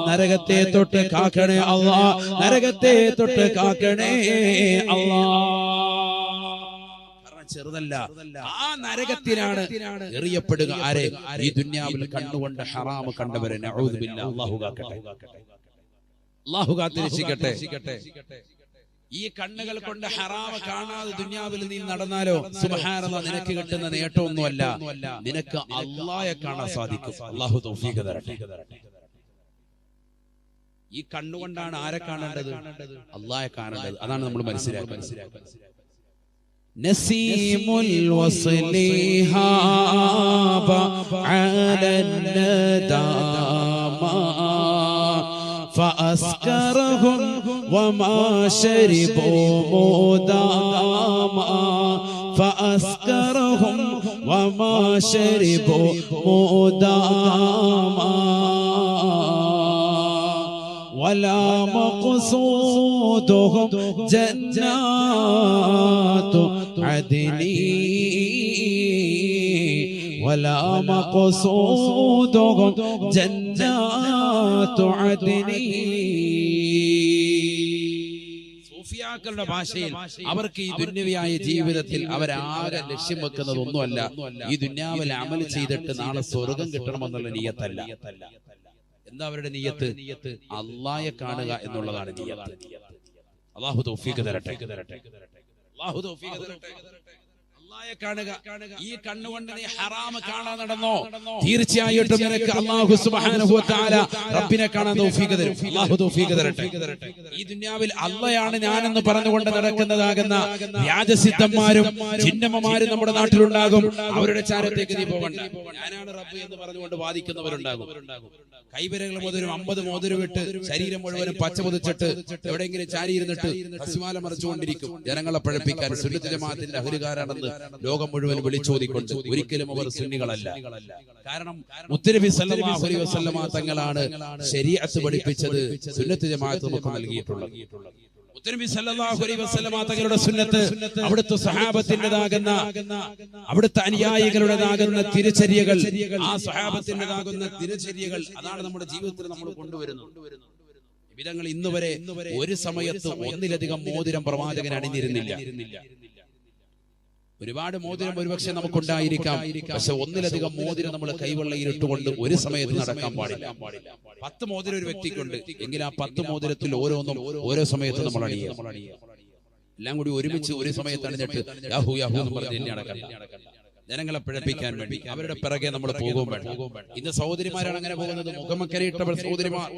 നരകത്തെ തൊട്ട് കാക്കണേ അല്ലാ, നരകത്തെ തൊട്ട് കാക്കണേ അല്ലാ. ചെറുതല്ല, ആ നരകത്തിലാണ് എറിയപ്പെടുക. ആരെ? ഈ ദുനിയാവിൽ കണ്ടുകൊണ്ട് ഹറാമ് കണ്ടവരെ. നഊദു ബില്ലാഹ്. അല്ലാഹു കാക്കട്ടെ, അല്ലാഹു കാത്തിരക്ഷിക്കട്ടെ. ഈ കണ്ണുകൾ കൊണ്ട് ഹറാമ കാണാതെ ദുനിയാവിൽ നീ നടന്നാലോ സുബ്ഹാനല്ലാഹ് നിനക്ക് കിട്ടുന്ന നേട്ടമൊന്നുമല്ല, നിനക്ക് അല്ലാഹയെ കാണാൻ സാധിക്കും. അല്ലാഹു തൗഫീഖ് തരട്ടെ. ഈ കണ്ണുകൊണ്ടാണ് ആരെ കാണേണ്ടത്? അല്ലാഹയെ കാണേണ്ടത്. അതാണ് നമ്മൾ മനസ്സിലാക്കുന്നത്. നസീമുൽ വസ്ലിഹാബ അലന്നദാമാ فأسكرهم وما شربوا مداما فأسكرهم وما شربوا مداما ولا مقصودهم جنات عدن ولا مقصودهم جنات عدن. സൂഫിയാക്കളുടെ ഭാഷയിൽ അവർക്ക് ഈ ദുന്യവിയായ ജീവിതത്തിൽ അവരാകെ ലക്ഷ്യം വെക്കുന്നത് ഒന്നുമല്ല, ഈ ദുന്യാവിൽ അമൽ ചെയ്തിട്ട് നാളെ സ്വർഗം കിട്ടണമെന്നുള്ള നിയ്യത്തല്ല. എന്താ അവരുടെ നിയ്യത്ത്? അല്ലാഹയെ കാണുക എന്നുള്ളതാണ് നിയ്യത്ത്. അല്ലാഹു തൗഫീഖ് തരട്ടെ. അല്ലാഹു തൗഫീഖ് തരട്ടെ. അല്ലാഹയെ കാണുക. ഈ കണ്ണുകൊണ്ട് നീ ഹറാം കാണാൻ നടന്നോ, തീർച്ചയായിട്ടും നിനക്ക് അല്ലാഹു സുബ്ഹാനഹു വ തആല റബ്ബിനെ കാണാൻ തൗഫീഖ് തരും. അല്ലാഹു തൗഫീഖ് തരട്ടെ. ഈ ദുനിയാവിൽ അല്ലാഹയാണ് ഞാനെന്ന് പറഞ്ഞുകൊണ്ട് നടക്കുന്നതാകുന്ന വ്യാജസിദ്ധന്മാരും ജിന്നമ്മമാരും നമ്മുടെ നാട്ടിലുണ്ടാകും. അവരുടെ ചാരത്തേക്ക് നീ പോകണ്ട. ഞാനാണ് റബ്ബ് എന്ന് പറഞ്ഞുകൊണ്ട് വാദിക്കുന്നവരുണ്ടാകും. കൈവിരകൾ മുതലും 50 മോതിരം ഇട്ട് ശരീരം മുഴുവനും പച്ച പൊതിച്ചിട്ട് എവിടെയെങ്കിലും ചാരിയിരുന്നിട്ട് ഹസ്മാല മറിച്ചുകൊണ്ടിരിക്കും. ജനങ്ങളെ പഴപ്പിക്കാൻ സുന്നത്ത് ജമാഅത്തിന്റെ അഹ്ലുകാരാണെന്ന് ലോകം മുഴുവൻ വിളിച്ചോതിക്കൊണ്ട്. ഒരിക്കലും അവർ സുന്നികളല്ല. കാരണം മുത്തുനബി സല്ലല്ലാഹു അലൈഹി വസല്ലമ തങ്ങളാണ് ശരീഅത്ത് പഠിപ്പിച്ചത്, സുന്നത്ത് ജമാഅത്ത് നമുക്ക് നൽകിയിട്ടുള്ളത്. മുത്തുനബി സല്ലല്ലാഹു അലൈഹി വസല്ലമ തങ്ങളുടെ സുന്നത്ത് അവിടുത്തെ സഹാബത്തിൻ്റെതാകുന്ന അവിടുത്തെ അനുയായികളുടേതാകുന്ന തിരുചര്യകൾ, ആ സഹാബത്തിൻ്റെതാകുന്ന തിരുചര്യകൾ, അതാണ് നമ്മുടെ ജീവിതത്തിൽ നമ്മൾ കൊണ്ടുവരുന്നത്. വിധങ്ങൾ ഇന്നുവരെ ഒരു സമയത്ത് ഒന്നിലധികം മോതിരം പ്രവാചകൻ അണിഞ്ഞിരുന്നില്ല. ഒരുപാട് മോതിരം ഒരുപക്ഷെ നമുക്കുണ്ടായിരിക്കാം, പക്ഷെ ഒന്നിലധികം മോതിരം നമ്മൾ കൈവെള്ളയിൽ ഇട്ടുകൊണ്ട് ഒരു സമയത്ത് നടക്കാൻ പാടില്ല. 10 മോതിരം ഒരു വ്യക്തിക്കുണ്ട് എങ്കിൽ ആ 10 മോതിരത്തിൽ ഓരോന്നും ഓരോ സമയത്ത് നമ്മൾ അണിയുക. എല്ലാം കൂടി ഒരുമിച്ച് ഒരു സമയത്ത് അണിഞ്ഞിട്ട് യാഹു യാഹു എന്ന് പറഞ്ഞ് എന്നെ അടക്കാം. ജനങ്ങളെ പിഴപ്പിക്കാൻ വേണ്ടി അവരുടെ പിറകെ നമ്മൾ പോകും വേണ്ട. ഇന്ന് സഹോദരിമാരാണ് അങ്ങനെ പോകുന്നത്. മുഖമക്കരയിട്ടവർ സഹോദരിമാർ,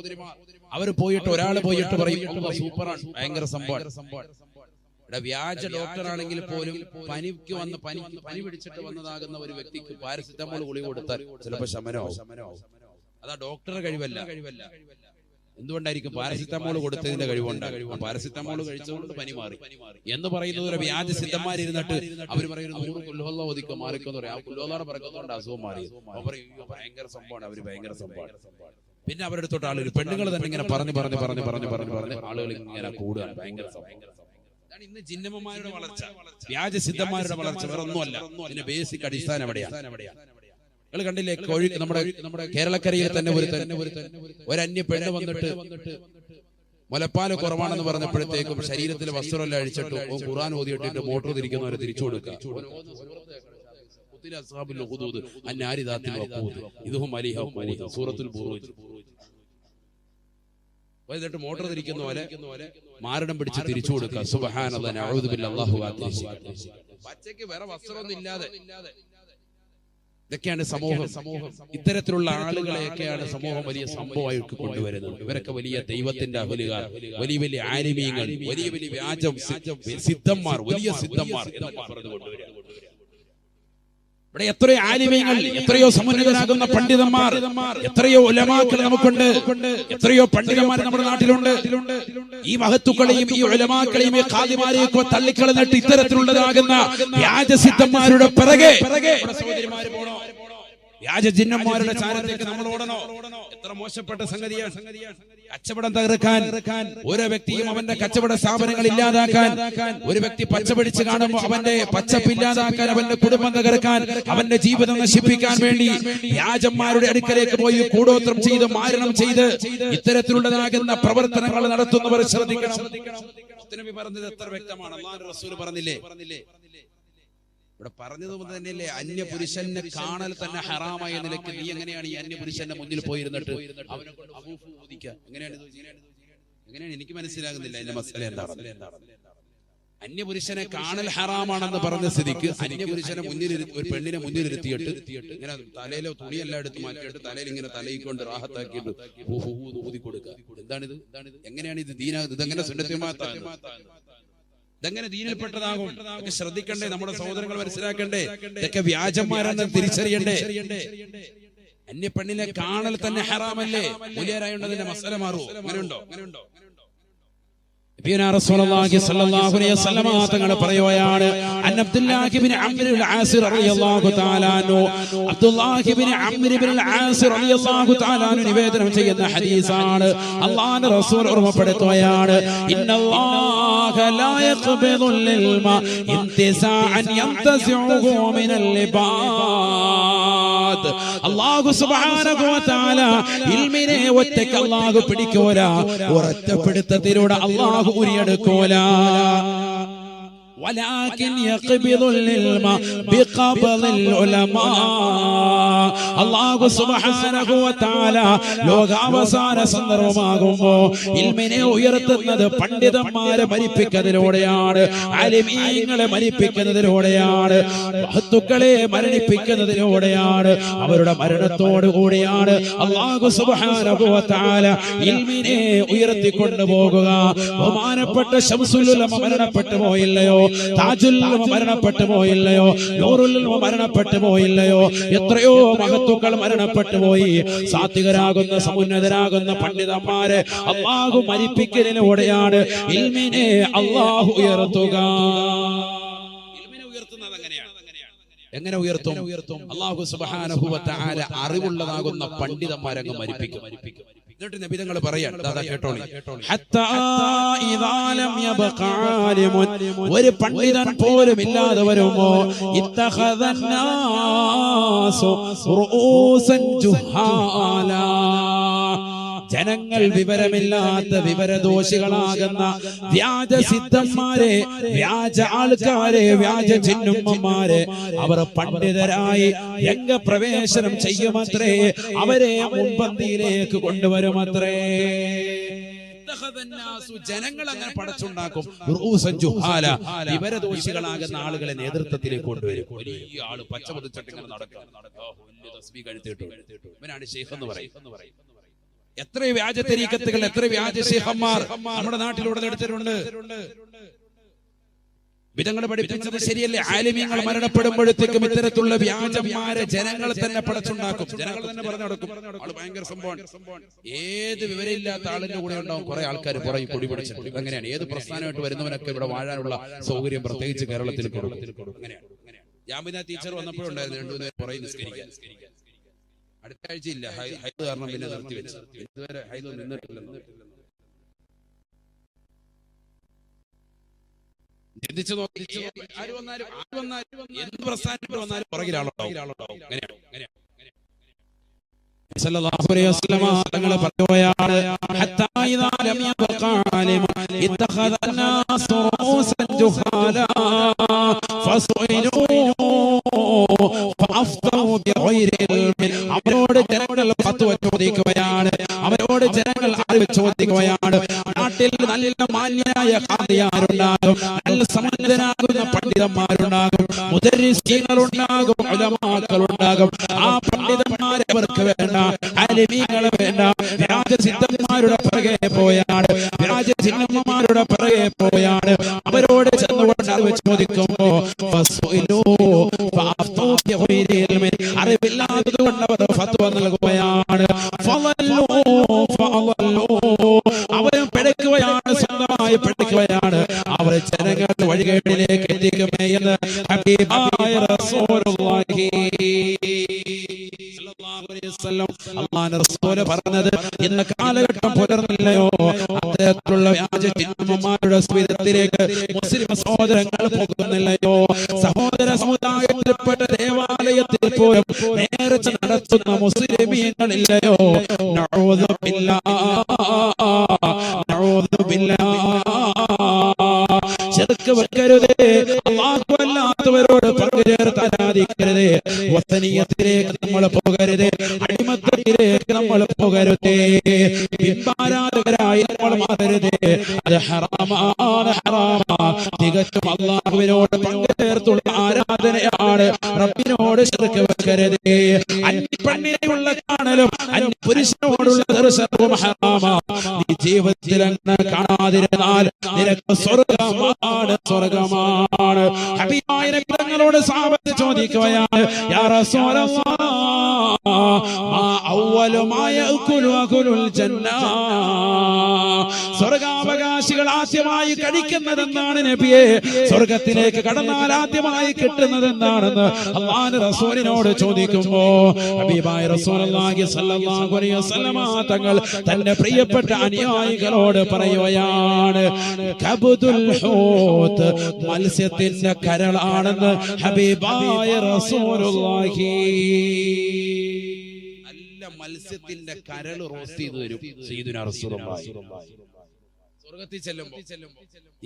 അവർ പോയിട്ട് ഒരാൾ പോയിട്ട് പറയും സൂപ്പറാണ്, ഭയങ്കര സംഭവം. വ്യാജ ഡോക്ടറാണെങ്കിൽ പോലും പനിക്ക് വന്ന് പനി പിടിച്ചിട്ട് വന്നതാകുന്ന ഒരു വ്യക്തിക്ക് പാരസിറ്റമോൾ ഗുളിക കൊടുത്താൽ ചിലപ്പോൾ ശമനമാവും. അതാ ഡോക്ടറുടെ കഴിവല്ല. എന്തുകൊണ്ടായിരിക്കും? പാരസിറ്റമോൾ കൊടുത്തതിന്റെ കഴിവുണ്ടാകും. പാരസിറ്റമോൾ കഴിച്ചുകൊണ്ട് പനി മാറി എന്ന് പറയുന്നത് ഒരു വ്യാജ സിദ്ധന്മാരിരുന്നിട്ട് അവർ പറയുന്നത് 100 കുൽഹുവ ഓതിക്കോ മാറിക്കോന്ന് പറയും. ആ കുൽഹുവ പറയുന്നതുകൊണ്ട് അസുഖം മാറി. ഭയങ്കര സംഭവമാണ്, അവര് ഭയങ്കര സംഭവമാണ്. പിന്നെ അവരുടെ അടുത്തോട്ട് ആളുകൾ, പെണ്ണുങ്ങൾ തന്നെ ഇങ്ങനെ പറഞ്ഞു ആളുകൾ ഇങ്ങനെ കൂടുകയാണ്. ഭയങ്കര സംഭവം. ഇന്ന് ജിന്നമ്മമാരുടെ വളർച്ച, വ്യാജ സിദ്ധന്മാരുടെ വളർച്ച വേറെ ഒന്നുമല്ല. ഇതിന്റെ ബേസിക് അടിസ്ഥാനം എവിടെയാണ്? നിങ്ങൾ കണ്ടില്ലേ, നമ്മുടെ കേരളക്കരയിൽ തന്നെ ഒരു അന്യ പെണ്ണ് വന്നിട്ട് മുലപ്പാല് കുറവാണെന്ന് പറഞ്ഞപ്പോഴത്തേക്കും ശരീരത്തിൽ വസ്ത്രമെല്ലാം അഴിച്ചിട്ട് ഖുർആൻ ഓതിയിട്ടിട്ട് മോട്ടോർ തിരിക്കുന്നവരെ തിരിച്ചു കൊടുക്കുക. സൂറത്തുൽ ബുറൂജ് എന്നിട്ട് മോട്ടോർ തിരിക്കുന്ന പോലെ മാരടം പിടിച്ച് തിരിച്ചു കൊടുക്കുക. സുബ്ഹാനല്ലാഹ്, നഊദു ബില്ലാഹി, അല്ലാഹു അക്ബർ. പച്ചയ്ക്ക് വേറെ വസ്ത്രമൊന്നും ഇല്ലാതെ ഇതൊക്കെയാണ് സമൂഹം. ഇത്തരത്തിലുള്ള ആളുകളെയൊക്കെയാണ് സമൂഹം വലിയ സംഭവമായിട്ട് കൊണ്ടുവരുന്നത്. ഇവരൊക്കെ വലിയ ദൈവത്തിന്റെ അഹ്ലുകാർ, വലിയ വലിയ ആലിമീങ്ങൾ, വലിയ വലിയ വ്യാജം സിദ്ധന്മാർ, വലിയ സിദ്ധന്മാർ എന്നൊക്കെ പറഞ്ഞു കൊണ്ടുവരിക. ഇവിടെ എത്രയോ ആലിമീങ്ങൾ, എത്രയോ സമുന്നതരാകുന്ന പണ്ഡിതന്മാർ, എത്രയോ ഉലമാക്കൾ നമുക്കുണ്ട്, എത്രയോ പണ്ഡിതന്മാർ നമ്മുടെ നാട്ടിലുണ്ട്. ഈ മഹത്തുക്കളെയും ഈ ഉലമാക്കളെയും ഈ ഖാദിമാരെയും ഒക്കെ തള്ളിക്കളഞ്ഞിട്ട് ഇത്തരത്തിലുള്ളതാകുന്ന വ്യാജസിദ്ധന്മാരുടെ പിറകെ സഹോദരിമാര് പോണോ? വ്യാജ ജിന്നന്മാരുടെ ചാരത്തേക്ക് നമ്മൾ ഓടണോ? എത്ര മോശപ്പെട്ട സംഗതിയാണ്. കച്ചവടം തകർക്കാൻ, ഓരോ വ്യക്തിയും അവന്റെ കച്ചവട സ്ഥാപനങ്ങൾ ഇല്ലാതാക്കാൻ, ഒരു വ്യക്തി പച്ച പിടിച്ച് കാണുമ്പോൾ അവന്റെ പച്ചപ്പ് ഇല്ലാതാക്കാൻ, അവന്റെ കുടുംബം തകർക്കാൻ, അവന്റെ ജീവിതം നശിപ്പിക്കാൻ വേണ്ടി വ്യാജന്മാരുടെ അടുക്കലേക്ക് പോയി കൂടോത്രം ചെയ്ത് മാരണം ചെയ്ത് ഇത്തരത്തിലുള്ളതാകുന്ന പ്രവർത്തനങ്ങൾ നടത്തുന്നവർ ശ്രദ്ധിക്കണം. നബി പറഞ്ഞത് എത്ര വ്യക്തമാണ്. അല്ലാഹുവിന്റെ റസൂൽ പറഞ്ഞില്ലേ, ഇവിടെ പറഞ്ഞത് തന്നെയല്ലേ, അന്യ പുരുഷനെ കാണൽ തന്നെ ഹറാമായ നിലയ്ക്ക് നീ എങ്ങനെയാണ് ഈ അന്യ പുരുഷന്റെ മുന്നിൽ പോയിരുന്നിട്ട് അവനെ കൊണ്ട് എങ്ങനെയാണ്? എങ്ങനെയാണ് എനിക്ക് മനസ്സിലാകുന്നില്ല അതിന്റെ മസല എന്താണ്. അന്യപുരുഷനെ കാണൽ ഹറാമാണെന്ന് പറഞ്ഞ സ്ഥിതിക്ക് അന്യപുരുഷനെ മുന്നിൽ ഒരു പെണ്ണിനെ മുന്നിലിരുത്തിയിട്ട് ഇങ്ങനെ തലയിലോ തുണിയെല്ലാം എടുത്ത് മാറ്റിയിട്ട് തലയിൽ ഇങ്ങനെ തലയിക്കൊണ്ട് റാഹത്താക്കിയിട്ട് ഊതി കൊടുക്കുക. എന്താണിത്? എങ്ങനെയാണ് ഇത് ദീനാകുന്നത്? ഇതെങ്ങനെ സുന്നത്തുമാത്താണ്? ഇതെങ്ങനെ ദീനിൽപ്പെട്ടതാകും? ഇതൊക്കെ ശ്രദ്ധിക്കണ്ടേ? നമ്മുടെ സഹോദരങ്ങൾ മനസ്സിലാക്കണ്ടേ? ഇതൊക്കെ വ്യാജന്മാരെന്ന് തിരിച്ചറിയണ്ടേ? അന്യ പെണ്ണിനെ കാണൽ തന്നെ ഹറാമല്ലേ? മുലിയാരായുണ്ടതിന്റെ മസല മാറുമോ? അങ്ങനെയുണ്ടോ? റസൂലുള്ളാഹി സ്വല്ലല്ലാഹു അലൈഹി വസല്ലം തങ്ങൾ പറയുകയാണ്, അബ്ദുല്ലാഹി ഇബ്നു അംർ ഇബ്നുൽ ആസ് റളിയല്ലാഹു തആല അൻഹു, അബ്ദുല്ലാഹി ഇബ്നു അംർ ഇബ്നുൽ ആസ് റളിയല്ലാഹു തആല അൻഹു നിവേദനം ചെയ്യുന്ന ഹദീസാണ്. അല്ലാഹുവിന്റെ റസൂൽ ഓർമ്മപ്പെടുത്തുകയാണ്, ഇന്നല്ലാഹ ലാ യഖ്ബിദുൽ ഇൽമ ഇന്തിസാഅൻ യന്തസിഉഹു മിനൽ ഇബാദ്. അല്ലാഹു സുബ്ഹാനഹു വ തആല ഇൽമിനെ ഒറ്റയ്ക്ക് അല്ലാഹു പിടിക്കൂല, ഒരൊറ്റപ്പെടുത്തത്തിലൂടെ അല്ലാഹു ഉരിയെടുക്കൂല. ولكن يقبض العلم بقبض العلماء. അല്ലാഹു സുബ്ഹാനഹു വ തആല ലോകാവസാന സന്ദർഭമാകുമ്പോൾ ഇൽമിനെ ഉയർത്തുന്നത് പണ്ഡിതന്മാരെ മരിപ്പിക്കുന്നതിലൂടെയാണ്, ആലിമീങ്ങളെ മരിപ്പിക്കുന്നതിലൂടെയാണ്, മഹത്തുക്കളെ മരണിപ്പിക്കുന്നതിലൂടെയാണ്. അവരുടെ മരണത്തോടു കൂടിയാണ് അല്ലാഹു സുബ്ഹാനഹു വ തആല ഇൽമിനെ ഉയർത്തിക്കൊണ്ടു പോകുക. ബഹുമാനപ്പെട്ട ശംസുൽ ഉലമ മരണപ്പെട്ടു പോയില്ലയോ? താജുൽ ഉലമ മരണപ്പെട്ടു പോയില്ലയോ? നൂറുൽ ഉലമ മരണപ്പെട്ടു പോയില്ലയോ? എത്രയോ മഹത്തുക്കൾ മരണപ്പെട്ടു പോയി. സാത്വികരാകുന്ന സമുന്നതരാകുന്ന പണ്ഡിതന്മാരെ അല്ലാഹു മരിപ്പിക്കലിലൂടെയാണ് ഇൽമിനെ അല്ലാഹു ഉയർത്തുക. ഇൽമിനെ ഉയർത്തുന്നത് എങ്ങനെ ഉയർത്തും? അല്ലാഹു സുബ്ഹാനഹു വ തആല അറിവുള്ളതാകുന്ന പണ്ഡിതന്മാരെ മരിപ്പിക്കും. എന്നിട്ട് നബി തങ്ങൾ പറയാൻ, കേട്ടോളി, ഹത്താ ഇദാ ലം യബ്ഖ ആലിമുൻ, ഒരു പണ്ഡിതൻ പോലും ഇല്ലാതെ വരുമോ, ഇത്തഖദന്നാസു റൂസൻ ജുഹാല, ജനങ്ങൾ വിവരമില്ലാത്ത വിവരദോഷികളാകുന്ന വ്യാജസിദ്ധന്മാരെ, വ്യാജ ആൾക്കാരെ, വ്യാജ ചിന്നുമ്മമാരെ അവർ പണ്ഡിതരായി രംഗപ്രവേശനം ചെയ്യുമത്രേ, അവരെ മുൻപന്തിയിലേക്ക് കൊണ്ടുവരുമത്രേ. ജനങ്ങൾ അങ്ങനെ പടച്ചുണ്ടാക്കും. വിവരദോഷികളാകുന്ന ആളുകളെ നേതൃത്വത്തിലേക്ക് കൊണ്ടുവരും. വലിയ ആള് പച്ച പതിച്ചിട്ട് ഇങ്ങനെ നടക്കുക, ഇവനാണ് ശൈഖ് എന്ന് പറയും. എത്ര വ്യാജ തരീഖത്തുകൾ, എത്ര വ്യാജ ശൈഖന്മാർ നമ്മുടെ നാട്ടിലൂടെ എടുത്തിട്ടുണ്ട്. വിധങ്ങൾ പഠിപ്പിച്ചത് ശരിയല്ലേ? ആലിമീങ്ങൾ മരണപ്പെടുമ്പോഴത്തേക്കും ഇത്തരത്തിലുള്ള വ്യാജന്മാരെ ജനങ്ങൾ തന്നെ പടച്ചുണ്ടാക്കും, ജനങ്ങൾ തന്നെ പറഞ്ഞു നടക്കും. ആള് ഭയങ്കര സംഭവമാണ്. ഏത് വിവരമില്ലാത്ത ആളിന്റെ കൂടെ ഉണ്ടാവും കുറെ ആൾക്കാർ പുറകെ പൊടി പിടിച്ചിട്ടുണ്ട്. അങ്ങനെയാണ് ഏത് പ്രസ്ഥാനമായിട്ട് വരുന്നവനൊക്കെ ഇവിടെ വാഴാനുള്ള സൗകര്യം പ്രത്യേകിച്ച് കേരളത്തിൽ കൊടുക്കും. അങ്ങനെയാണ്. ജാമിന ടീച്ചർ വന്നപ്പോഴുണ്ടായിരുന്നു രണ്ടുപേരും പുറകെ നിസ്കരിക്കാൻ. അടുത്ത ആഴ്ച ഇല്ല, ഹൈദ് കാരണം പിന്നെ നിർത്തി വെച്ചു. ഇതുവരെ ഹൈദ് നിന്നിട്ടില്ലെന്ന് ചിന്തിച്ചു നോക്കി. ആര് വന്നാലും എന്ത് പ്രസ്ഥാനത്തിൽ വന്നാലും പുറകിലാളുണ്ടാവും. സല്ലല്ലാഹു അലൈഹി വസല്ലം തങ്ങൾ പറയുകയാണ്, ഹത്താ ഇദാ ലം യബ്ഖ ആലിമുൻ ഇത്തഖദന്നാസു റൂസൻ ജുഹാല ഫസുഇലൂ ഫഅഫ്തൂ ബിഗൈരി ഇൽമിൻ. അവരോട് ജനങ്ങൾ ഫത്വ ചോദിക്കുകയാണ്, അവരോട് ജനങ്ങൾ അറിവ് ചോദിക്കുകയാണ്. നാട്ടിൽ നല്ല മാന്യനായ ഖാദിയാരുണ്ടാകും, നല്ല സമുന്നതനാകുന്ന പണ്ഡിതന്മാരുണ്ടാകും, മുദർരിസീങ്ങളുണ്ടാകും, ഉലമാക്കളുണ്ടാകും. ആ പണ്ഡിതന്മാരെ അവർക്ക് വേണ്ട, ആലിമീങ്ങളെ വേണ്ട. വ്യാജസിദ്ധന്മാരുടെ പിറകെ പോയാണ്, വ്യാജചിഹ്നന്മാരുടെ പിറകെ പോയാണ്. അവരോട് ചെന്നുകൊണ്ട് അറിവ് ചോദിക്കുമ്പോ അറിവില്ലാത്തത് കൊണ്ട് അവർ ഫത്വ നൽകുകയാണ്. അവരും പിഴയ്ക്കുകയാണ്, സ്വന്തമായി പിഴയ്ക്കുകയാണ്. അവർ ജനങ്ങളുടെ വഴികേടിലേക്ക് എത്തിക്കുമേ എന്ന് ഹബീബായ റസൂലുള്ളാഹി അല്ലാഹുവിന്റെ റസൂൽ പറഞ്ഞത് ഇന്ന് കാലഘട്ടം പുലർന്നില്ലയോ? അത്തരത്തിലുള്ള വ്യാജചിഹ്നന്മാരുടെ സ്മിതത്തിലേക്ക് മുസ്ലിം സഹോദരങ്ങൾ പോകുന്നില്ലയോ? സഹോദര സമുദായത്തിൽപ്പെട്ട ദേവാലയത്തിൽ പോലും നേർച്ച നടത്തുന്ന മുസ്ലിമീങ്ങളില്ലയോ? നഊദു ബില്ലാഹ്, നഊദു ബില്ലാഹ്. ശിർക്ക് വെക്കരുതേ, അല്ലാഹു അല്ലാത്തവരോട് പങ്കു ചേർത്ത് ആരാധിക്കരുത്. വസനിയത്തിലേക്ക് നമ്മൾ പോകരുത്. അടിമത്തത്തിലേക്ക് നമ്മൾ പോകരുത്. ബിംബാരാധകരായി നമ്മൾ മാറരുത്. അത് ഹറാമാണ്, ഹറാമാണ്. തികച്ചും അല്ലാഹുവിനോട് പങ്കുചേർത്തുള്ള ആരാധനയാണ്. റബ്ബിനോട് ശിർക്ക് വെക്കരുത്. അന്യപ്പെണ്ണിനെയുള്ള കാണലും അന്യപുരുഷനോടുള്ള ദർശനവും ഹറാമാണ്. നീ ജീവിതത്തിൽ അങ്ങനെ കാണാതിരുന്നാൽ നിനക്ക് സ്വർഗമാണ്, സ്വർഗമാണ്. ഹബീബായ നബി തങ്ങളോട് സഹാബത്ത് ചോദിക്കുകയാണ്, യാ റസൂലല്ലാഹ് മാ അവ്വലു മാ യഅകുലു അഹ്ലുൽ ജന്ന, സ്വർഗാവകാശികൾ ആദ്യമായി കഴിക്കുന്നതെന്നാണ് നബിയെ? സ്വർഗത്തിലേക്ക് കടന്നാൽ ആദ്യമായി കിട്ടുന്നതെന്നാണെന്ന് അല്ലാഹുവിന്റെ റസൂലിനോട് ചോദിക്കുമ്പോ ഹബീബായ റസൂലുള്ളാഹി സ്വല്ലല്ലാഹു അലൈഹി വസല്ലമ തങ്ങൾ തന്റെ പ്രിയപ്പെട്ട അനുയായികളോട് പറയുകയാണ്, കബ്ദുൽ ഹൂത്ത്, മത്സ്യത്തിന്റെ കരളാണെന്ന് ഹബീബായ റസൂലുള്ളാഹി. നല്ല മത്സ്യത്തിന്റെ കരൾ റോസ്റ്റ് ചെയ്തു തരും സയ്യിദുനാ റസൂലുള്ളാഹി. സ്വർഗത്തിൽ ചെല്ലുമ്പോൾ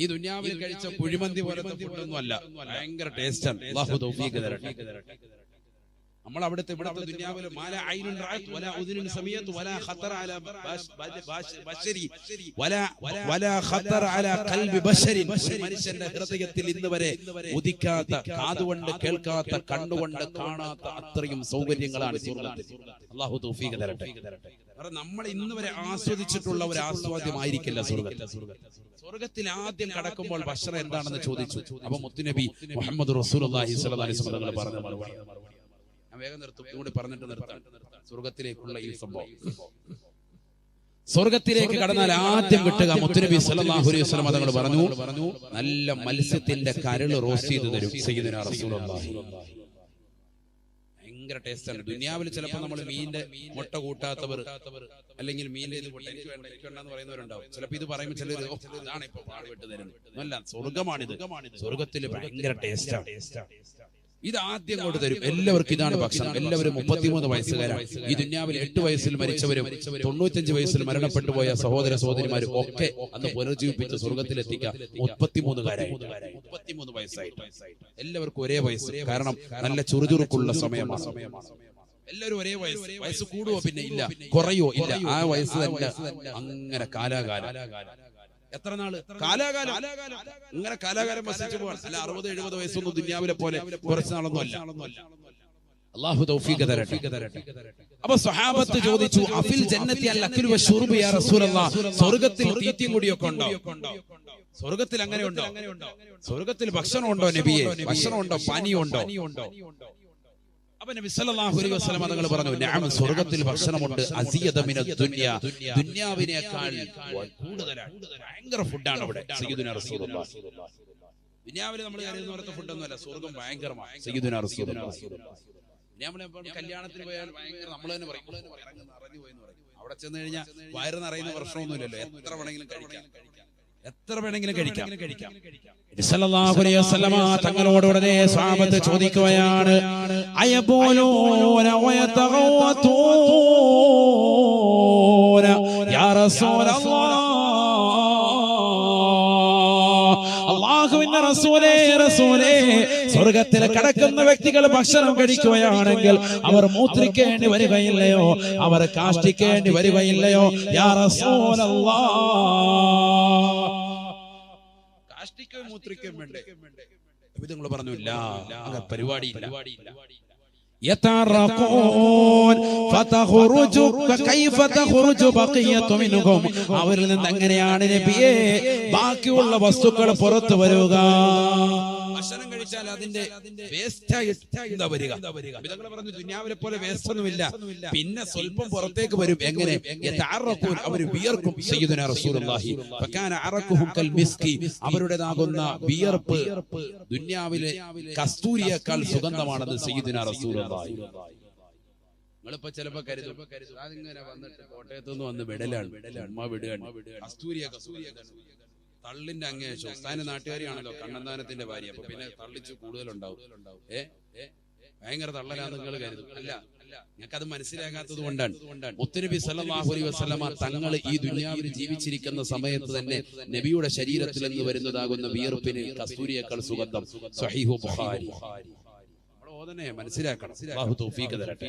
ഈ ദുനിയാവിൽ കഴിച്ച കുഴിമന്തി പോലത്തെ ഫുഡൊന്നും അല്ല, ഭയങ്കര ടേസ്റ്റാണ്. അല്ലാഹു തൗഫീഖ് തരട്ടെ. നമ്മൾ അവിടുത്തെ ദുനിയാവിൽ മാല ഐനുൻ റഅത് വലാ ഉദുനുൻ സമീഅത് വലാ ഖതറ അലാ ബശരി വലാ ഖതറ അലാ ഖൽബി ബശരി, മനുഷ്യന്റെ ഹൃദയത്തിൽ ഇന്ന് വരെ ഉദിക്കാത്ത, കാതുകൊണ്ട് കേൾക്കാത്ത, കണ്ണുകൊണ്ട് കാണാത്ത അത്രയും സൗകര്യങ്ങളാണ് സ്വർഗ്ഗത്തിൽ. അല്ലാഹു തൗഫീഖ് തരട്ടെ. നമ്മൾ ഇന്ന് വരെ ആസ്വദിച്ചിട്ടുള്ള ഒരു ആസ്വാദ്യമായിരിക്കില്ല സ്വർഗ്ഗത്തിൽ. സ്വർഗ്ഗത്തിൽ ആദ്യം കടക്കുമ്പോൾ ബശറ എന്താണെന്ന് ചോദിച്ചു. അപ്പൊ മുത്തുനബി മുഹമ്മദ് റസൂലുള്ളാഹി സ്വല്ലല്ലാഹു അലൈഹി വസല്ലം പറഞ്ഞ മറുപടി ഞാൻ വേഗം നിർത്തും, കൂടി പറഞ്ഞിട്ട് നിർത്താം. സ്വർഗ്ഗത്തിലേക്കുള്ള ഈ സംഭവം, സ്വർഗ്ഗത്തിലേക്ക് കടന്നാൽ ആദ്യം കിട്ടുക മുത്തുനബി സല്ലല്ലാഹു അലൈഹി വസല്ലം തങ്ങൾ പറഞ്ഞു, നല്ല മത്സ്യത്തിന്റെ കരൾ റോസ്റ്റ് ചെയ്തു തരും സയ്യിദുനാ റസൂലുള്ളാഹി. ഭയങ്കര ടേസ്റ്റാണ്. ദുനിയാവിൽ ചിലപ്പോൾ നമ്മൾ മീനിന്റെ മുട്ട കൂട്ടാത്തവർ, അല്ലെങ്കിൽ മീനിന്റെ ഇത് കൂട്ട എനിക്ക് വേണ്ട എന്ന് പറയുന്നവരുണ്ടാവും. ചിലപ്പോൾ ഇത് പറയുമ്പോൾ ചിലർ അതാണ് ഇപ്പൊ പാടുപെട്ട് തരുന്നത്. അല്ല, സ്വർഗ്ഗമാണിത്. സ്വർഗ്ഗത്തിൽ ഭയങ്കര ടേസ്റ്റാണ്. ഇത് ആദ്യം കൊണ്ട് തരും. എല്ലാവർക്കും ഇതാണ് ഭക്ഷണം. എല്ലാവരും 33 വയസ്സുകാരാണ്. ഈ ദുനിയാവിൽ 8 വയസ്സിൽ മരിച്ചവരും 95 വയസ്സിൽ മരണപ്പെട്ടു പോയ സഹോദര സഹോദരിമാരും ഒക്കെ അന്ന് പുനർജീവിപ്പിച്ച് സ്വർഗ്ഗത്തിലെത്തിക്കുക 33കാരായി. 33 വയസ്സായിട്ട് എല്ലാവർക്കും ഒരേ വയസ്സ്. കാരണം നല്ല ചുറുചുറുക്കുള്ള സമയമാണ്. എല്ലാവരും ഒരേ വയസ്സ്. വയസ്സ് കൂടുവോ പിന്നെ ഇല്ല, കുറയോ ഇല്ല. ആ വയസ്സ് തന്നെ അങ്ങനെ കാലാകാലം. എത്ര നാള്? കാലാകാലം. ഇങ്ങനെ കാലാകാലം വസിച്ചു പോകാൻ. അല്ല 60-70 വയസ്സൊന്നും ദുനിയാവിലെ പോലെ കുറച്ച് നാളൊന്നും അല്ല. അല്ലാഹു തൗഫീഖ് തരട്ടെ. അപ്പൊ സ്വഹാബത്ത് ചോദിച്ചു, അഫിൽ ജന്നത്തി അൽ അക്ലു വശുർബ് യാ റസൂലല്ലാഹ്, സ്വർഗ്ഗത്തിൽ തീറ്റിയും കുടിയൊക്കെ ഉണ്ടോ? സ്വർഗ്ഗത്തിൽ അങ്ങനെ ഉണ്ടോ? സ്വർഗ്ഗത്തിൽ ഭക്ഷണം ഉണ്ടോ നബിയെ? ഭക്ഷണം ഉണ്ടോ? പാനീയം ഉണ്ടോ? അപ്പൊ നബി സല്ലല്ലാഹു അലൈഹി വസല്ലം തങ്ങൾ പറഞ്ഞു, നഅം, സ്വർഗ്ഗത്തിൽ ഭക്ഷണമുണ്ട്. അസിയദ മിനദ് ദുനിയ, ദുനിയാവിനേക്കാൾ കൂടുതലാണ്. ഭയങ്കര ഫുഡാണ് അവിടെ സയ്യിദുനാ റസൂലുള്ളാഹി. ദുനിയാവിൽ നമ്മൾ കരുതുന്ന പോലത്തെ ഫുഡൊന്നും അല്ല, സ്വർഗ്ഗം ഭയങ്കരമാണ് സയ്യിദുനാ റസൂലുള്ളാഹി. നമ്മൾ കല്യാണത്തിന് പോയാൽ ഭയങ്കര നമ്മൾ തന്നെ പറയും നിറഞ്ഞു പോയെന്ന് പറയും. അവിടെ ചെന്ന് കഴിഞ്ഞാൽ വയറ് നിറയുന്ന പ്രശ്നമൊന്നുമില്ലല്ലോ. എത്ര വേണമെങ്കിലും കഴിക്കാം, എത്ര വേണമെങ്കിലും കഴിക്കാം. സല്ലല്ലാഹു അലൈഹി വസല്ലമ തങ്ങളോട് ഉടനെ സ്വഹാബത്ത് ചോദിക്കുകയാണ്, അയബൂലൂന വയതഗവതൂന യാ റസൂലല്ലാഹ്, അല്ലാഹുവിന്റെ റസൂലേ, റസൂലേ, സ്വർഗ്ഗത്തിൽ കടക്കുന്ന വ്യക്തികൾ ഭക്ഷണം കഴിക്കുകയാണെങ്കിൽ അവർ മൂത്രിക്കേണ്ടി വരികയില്ലയോ? അവർ കാഷ്ടിക്കേണ്ടി വരികയില്ലയോ? യാ റസൂലല്ലാഹ്, കാഷ്ടിക്കുകയും മൂത്രിക്കുകയും വേണ്ടേ? നിങ്ങൾ പറഞ്ഞു ഇല്ല, അങ്ങനെ പരിപാടിയില്ല. യതറഖൂൻ ഫതഖറുജു കൈഫ തഖറുജു ബഖിയതു മിൻഹും, അവരിൽ നിന്ന് എങ്ങനെയാണ് നബിയേ ബാക്കിയുള്ള വസ്തുക്കൾ പുറത്തു വരിക? ഭക്ഷണം കഴിച്ചാൽ അതിന്റെ വേസ്റ്റ് വരിക. വിധങ്ങൾ പറഞ്ഞു ദുനിയാവിലെ പോലെ വേസ്റ്റ് ഒന്നുമില്ല, പിന്നെ സ്വല്പം പുറത്തേക്ക് വരും. എങ്ങനെ? യതഅറഖൂൻ, അവർ വിയർക്കും. സയ്യിദുനാ റസൂലുള്ളാഹി ഫകാന അറഖുഹും കൽ മിസ്കി, അവരുടേതാകുന്ന വിയർപ്പ് ദുനിയാവിലെ കസ്തൂരിയേക്കാൾ സുഗന്ധമാണെന്ന് സയ്യിദുനാ റസൂലുള്ളാഹി. നിങ്ങളിപ്പോ ചിലപ്പോ കരുതും അതിങ്ങനെ വന്നിട്ട് കോട്ടയത്ത് നിന്ന് വന്ന് വിടലാണ്, ഉമ്മ വിടുകയാണ്. കസ്തൂരിയൊക്കെ തള്ളിന്റെ അങ്ങേ സ്ഥാന നാട്ടുകാരിയാണല്ലോ, കണ്ണന്താനത്തിന്റെ ഭാര്യ. അപ്പൊ പിന്നെ തള്ളിച്ച് കൂടുതലുണ്ടാവും. ഭയങ്കര തള്ളലാന്ന് നിങ്ങൾ കരുതും. അല്ല, ഞങ്ങൾക്കത് മനസ്സിലാകാത്തത് കൊണ്ടാണ്. മുത്തുനബി സല്ലല്ലാഹു അലൈഹി വസല്ലമ തങ്ങൾ ഈ ദുനിയാവിൽ ജീവിച്ചിരിക്കുന്ന സമയത്ത് തന്നെ നബിയുടെ ശരീരത്തിൽ നിന്ന് വരുന്നതാകുന്ന വിയർപ്പിന് കസ്തൂരിയേക്കാൾ സുഗന്ധം. സ്വഹീഹു ബുഖാരി. സഹോദരനെ മനസ്സിലാക്കണം. അല്ലാഹു തൗഫീഖ് തരട്ടെ.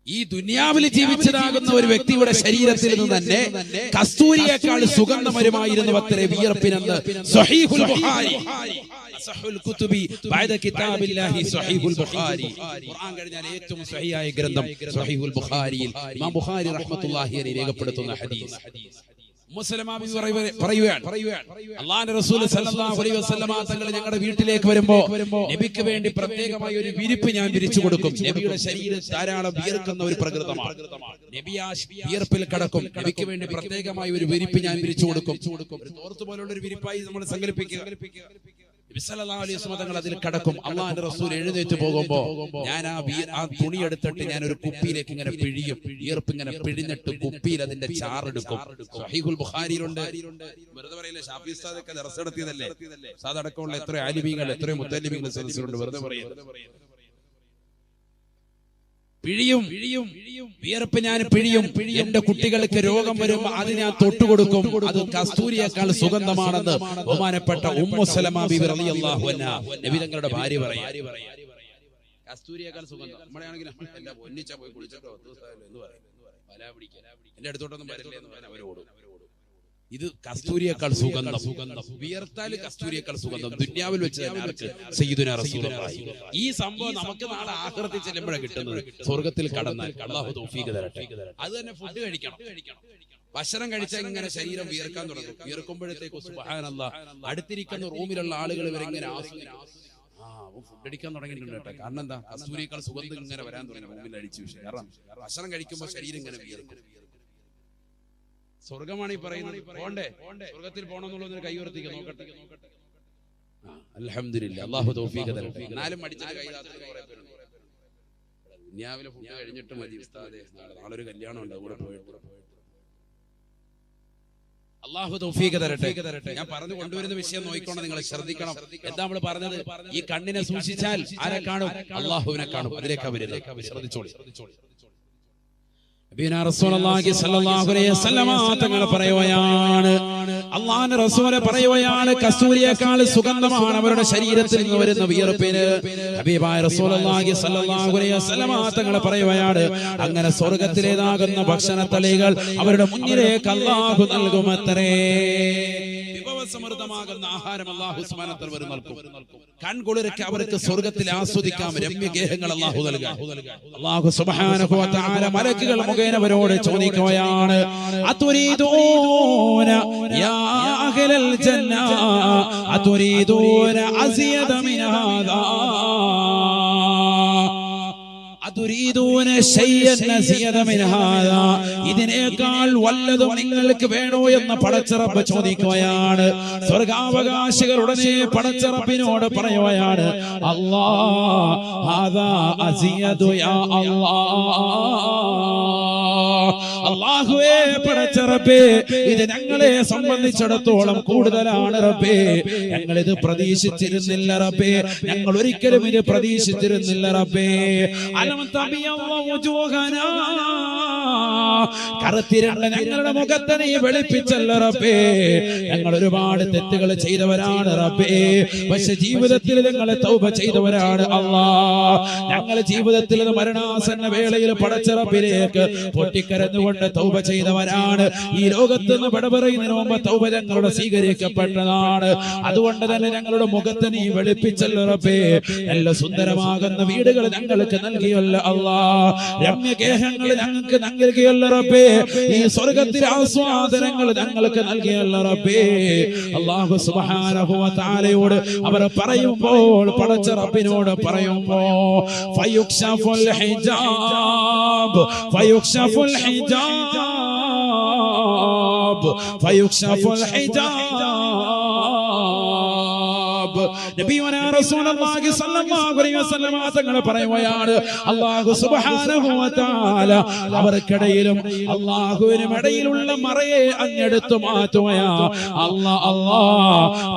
ഈ ദുനിയാവിൽ ജീവിച്ചതാകുന്ന ഒരു വ്യക്തിയുടെ ശരീരത്തിൽ നിന്ന് തന്നെ കസ്തൂരിയേക്കാൾ സുഗന്ധമരമായിരുന്നു അത്രേ വിയർപ്പിനെന്ന് സ്വഹീഹുൽ ബുഖാരി. അസ്ഹുൽ കുതുബി ബഅദ കിതാബില്ലാഹി സ്വഹീഹുൽ ബുഖാരി. ഖുർആൻ കഴിഞ്ഞാൽ ഏറ്റവും സ്വഹീഹായ ഗ്രന്ഥം സ്വഹീഹുൽ ബുഖാരിയിൽ ഇമാം ബുഖാരി റഹ്മത്തുള്ളാഹി അലൈഹി രേഖപ്പെടുത്തുന്ന ഹദീസ്. അല്ലാഹുവിന്റെ റസൂൽ സല്ലല്ലാഹു അലൈഹി വസല്ലമ തങ്ങൾ ഞങ്ങളുടെ വീട്ടിലേക്ക് വരുമ്പോ നബിക്ക് വേണ്ടി പ്രത്യേകമായി ഒരു വിരിപ്പ് ഞാൻ വിരിച്ചു കൊടുക്കും. നബിയുടെ ശരീരം ധാരാളം വിയർക്കുന്ന ഒരു പ്രകൃതമാണ്. നബി ആ വിയർപ്പിൽ കിടക്കും. നബിക്ക് വേണ്ടി പ്രത്യേകമായി ഒരു വിരിപ്പ് ഞാൻ വിരിച്ചു കൊടുക്കും. ഒരു തോർത്ത് പോലുള്ള ഒരു വിരിപ്പായി നമ്മൾ സങ്കല്പിക്കുക. നബി സല്ലല്ലാഹു അലൈഹി വസല്ലം തങ്ങൾ അതിൽ കിടക്കും. അല്ലാഹുവിന്റെ റസൂൽ എഴുന്നേറ്റ് പോകുമ്പോ ഞാൻ ആ തുണി എടുത്തിട്ട് ഞാൻ ഒരു കുപ്പിയിലേക്ക് ഇങ്ങനെ പിഴിയും. വിയർപ്പ് ഇങ്ങനെ പിഴിഞ്ഞിട്ട് കുപ്പിയിൽ അതിന്റെ ചാറെടുക്കും. സ്വഹീഹുൽ ബുഖാരിയിലുണ്ട്. വെറുതെ പറയില്ല, ഷാഫി ഉസ്താദൊക്കെ ദർസ് നടത്തിയതല്ലേ. ഉസ്താദ് അടക്കമുള്ള എത്രയോ ആലിമീങ്ങൾ എത്രയോ മുത്തല്ലിമീങ്ങൾ സദസ്സിലുണ്ട്. വെറുതെ പറയില്ല, പിഴിയും വിയർപ്പ് ഞാൻ പിഴിയും. എന്റെ കുട്ടികൾക്ക് രോഗം വരുമ്പോൾ അത് ഞാൻ തൊട്ടുകൊടുക്കും. അത് കസ്തൂരിയേക്കാൾ സുഗന്ധമാണെന്ന് ബഹുമാനപ്പെട്ട ഉമ്മു സലമ ബിബി റളിയല്ലാഹു അൻഹാ നബി തങ്ങളുടെ ഭാര്യ പറയാ. കസ്തൂരിയേക്കാൾ സുഗന്ധം. നമ്മളെയാണെങ്കിൽ എല്ലാം ഒന്നിച്ചാ പോയി കുളിച്ചിട്ടോ എന്ന് പറയും. വല പിടിക്കാൻ എന്റെ അടുത്തോട്ടൊന്നും വരില്ലേ എന്ന് പറഞ്ഞാൽ അവരോടും. ഇത് കസ്തൂരിയേക്കാൾ സുഗന്ധം. വിയർത്താൽ കസ്തൂരിയേക്കാൾ സുഗന്ധം ദുനിയാവിൽ വെച്ച് തന്നെ സയ്യിദുനാ റസൂലുള്ളാഹി. ഈ സംഭവം നമുക്ക് നാളെ ആഖിറത്തിൽ ചെല്ലുമ്പോഴാണ് കിട്ടുന്നത്. സ്വർഗ്ഗത്തിൽ കടന്നാൽ അല്ലാഹു തൗഫീഖ് തരട്ടെ. അത് തന്നെ ഫുഡ് കഴിക്കണം. ഭക്ഷണം കഴിച്ചാൽ ഇങ്ങനെ ശരീരം വിയർക്കാൻ തുടങ്ങും. വിയർക്കുമ്പോഴത്തേക്ക് സുബ്ഹാനല്ലാഹ് അടുത്തിരിക്കുന്ന റൂമിലുള്ള ആളുകൾ ഇവരെ ഇങ്ങനെ ഫുഡ് അടിക്കാൻ തുടങ്ങിയിട്ടുണ്ട് കേട്ടോ. കാരണം എന്താ? കസ്തൂരിയേക്കാൾ സുഗന്ധം ഇങ്ങനെ വരാൻ തുടങ്ങി റൂമിൽ അടിച്ചു. കാരണം ഭക്ഷണം കഴിക്കുമ്പോൾ ശരീരം ഇങ്ങനെ വിയർക്കും. സ്വർഗമാണ് ഈ പറയുന്നത്. പോണ്ടേ, സ്വർഗത്തിൽ പോകണമെന്നുള്ളതിന് കൈയുയർത്തിക്കുക. നോക്കട്ടെ. അൽഹംദുലില്ലാഹ്, അല്ലാഹു തൗഫീഖ് തരട്ടെ. എന്നാലും അടിച്ചിട്ട് കൈ ദുനിയാവിലെ ഫുഡ് കഴിഞ്ഞിട്ട് മതി ഉസ്താദേ. നാളെ ഒരു കല്യാണം ഉണ്ട്, കൂടെ പോയിട്ട്. അല്ലാഹു തൗഫീഖ് തരട്ടെ. ഞാൻ പറഞ്ഞു കൊണ്ടുവരുന്ന വിഷയം നോക്കിക്കൊണ്ട് നിങ്ങൾ ശ്രദ്ധിക്കണം. എന്താ നമ്മൾ പറഞ്ഞത്? ഈ കണ്ണിനെ സൂക്ഷിച്ചാൽ ആരെ കാണും? അല്ലാഹുവിനെ കാണും. അതിലേക്കാ വരുന്നത്. ശ്രദ്ധിച്ചോളി. റസൂലുള്ളാഹി സ്വല്ലല്ലാഹു അലൈഹി വസല്ലമ തങ്ങൾ പറയുകയാണ്, അല്ലാഹുവിന്റെ റസൂൽ പറയുകയാണ്, കസ്തൂരിയേക്കാൾ സുഗന്ധമാണ് അവരുടെ ശരീരത്തിൽ നിന്ന് വരുന്ന വിയർപ്പിന്. ഹബീബായ റസൂലുള്ളാഹി സ്വല്ലല്ലാഹു അലൈഹി വസല്ലമ തങ്ങൾ പറയുകയാണ്, അങ്ങനെ സ്വർഗ്ഗത്തിലേതാകുന്ന ഭക്ഷണത്തളികൾ അവരുടെ മുന്നിലേക്ക് അല്ലാഹു നൽകുമത്രേ. സമൃദ്ധമാകുന്ന ആഹാരം അല്ലാഹു സുബ്ഹാനഹു വ തആല നൽകും. കൺകുളിർക്ക് അവർക്ക് സ്വർഗ്ഗത്തിൽ ആസ്വദിക്കാം. രമ്യഗേഹങ്ങൾ അല്ലാഹു നൽകാം. അല്ലാഹു സുബ്ഹാനഹു വ തആല മലക്കുകൾ മുഖേന അവരോട് ചോദിക്കുകയാണ്, അതുരീദൂന യാ അഹ്ലൽ ജന്ന അതുരീദൂന അസിയദ മിൻ ഹാദാ അതുരീദൂന ശൈഅൻ അസിയദ മിൻ ഹാദാ. ഇതിനേക്കാൾ വല്ലതും നിങ്ങൾക്ക് വേണോ എന്ന് പടച്ചറബ് ചോദിക്കുകയാണ്. സ്വർഗാവകാശികൾ ഉടനെ പടച്ചറബിനോട് പറയുകയാണ്, അല്ലാഹ് ഹാദാ അസിയദു യാ അല്ലാഹുവേ, പടച്ചറബേ, ഇത് ഞങ്ങളെ സംബന്ധിച്ചിടത്തോളം കൂടുതലാണ് റബ്ബേ. ഞങ്ങൾ ഇത് പ്രതീക്ഷിച്ചിരുന്നില്ല റബ്ബേ. ഞങ്ങൾ ഒരിക്കലും ഇത് പ്രതീക്ഷിച്ചിരുന്നില്ല റബ്ബേ. കറുത്തിരണ്ട ഞങ്ങളുടെ മുഖത്തെ നീ വെളുപ്പിച്ചല്ല റബ്ബേ. ഞങ്ങൾ ഒരുപാട് തെറ്റുകൾ ചെയ്തവരാണ് റബ്ബേ. പക്ഷെ ജീവിതത്തിൽ ഞങ്ങളെ തൗബ ചെയ്തവരാണ് അല്ലാഹ്. ഞങ്ങൾ ജീവിതത്തിൽ മരണാസന്ന വേളയിൽ പടച്ച റബ്ബിലേക്ക് പൊട്ടിക്കരഞ്ഞുകൊണ്ട് തൗബ ചെയ്തവരാണ്. ഈ ലോകത്ത് നിന്ന് വിട പറയുന്നതിന് മുമ്പ് തൗബ ഞങ്ങളുടെ സ്വീകരിക്കപ്പെട്ടതാണ്. അതുകൊണ്ട് തന്നെ ഞങ്ങളുടെ മുഖത്തെ നീ വെളുപ്പിച്ചല്ലോ റബ്ബേ. നല്ല സുന്ദരമാകുന്ന വീടുകൾ ഞങ്ങൾക്ക് നൽകിയല്ല അല്ലാഹ്. രമ്യഗേഹങ്ങൾ ഞങ്ങൾക്ക് നൽകിയല്ല റബ്ബേ. ഈ സ്വർഗ്ഗത്തിലെ ആസ്വാദനങ്ങൾ ഞങ്ങൾക്ക് നൽകിയല്ല റബ്ബേ. അല്ലാഹു സുബ്ഹാനഹു വ തആലയോട് അവർ പറയുമ്പോൾ, പടച്ച റബ്ബിനോട് പറയുമ്പോൾ, ഫയുക്ശഫുൽ ഹിജാബ് ഫയുക്ശഫുൽ ഹിജാബ് ഫയുക്ശഫുൽ ഹിജാബ്. നബിയുനാ റസൂലുള്ളാഹി സ്വല്ലല്ലാഹു അലൈഹി വസല്ലം തങ്ങൾ പറയുകയാണ്, അല്ലാഹു സുബ്ഹാനഹു വ തആല അവർക്കിടയിലും അല്ലാഹുവിനും ഇടയിലുള്ള മറയെ അങ്ങെടുത്തു മാറ്റുകയാ.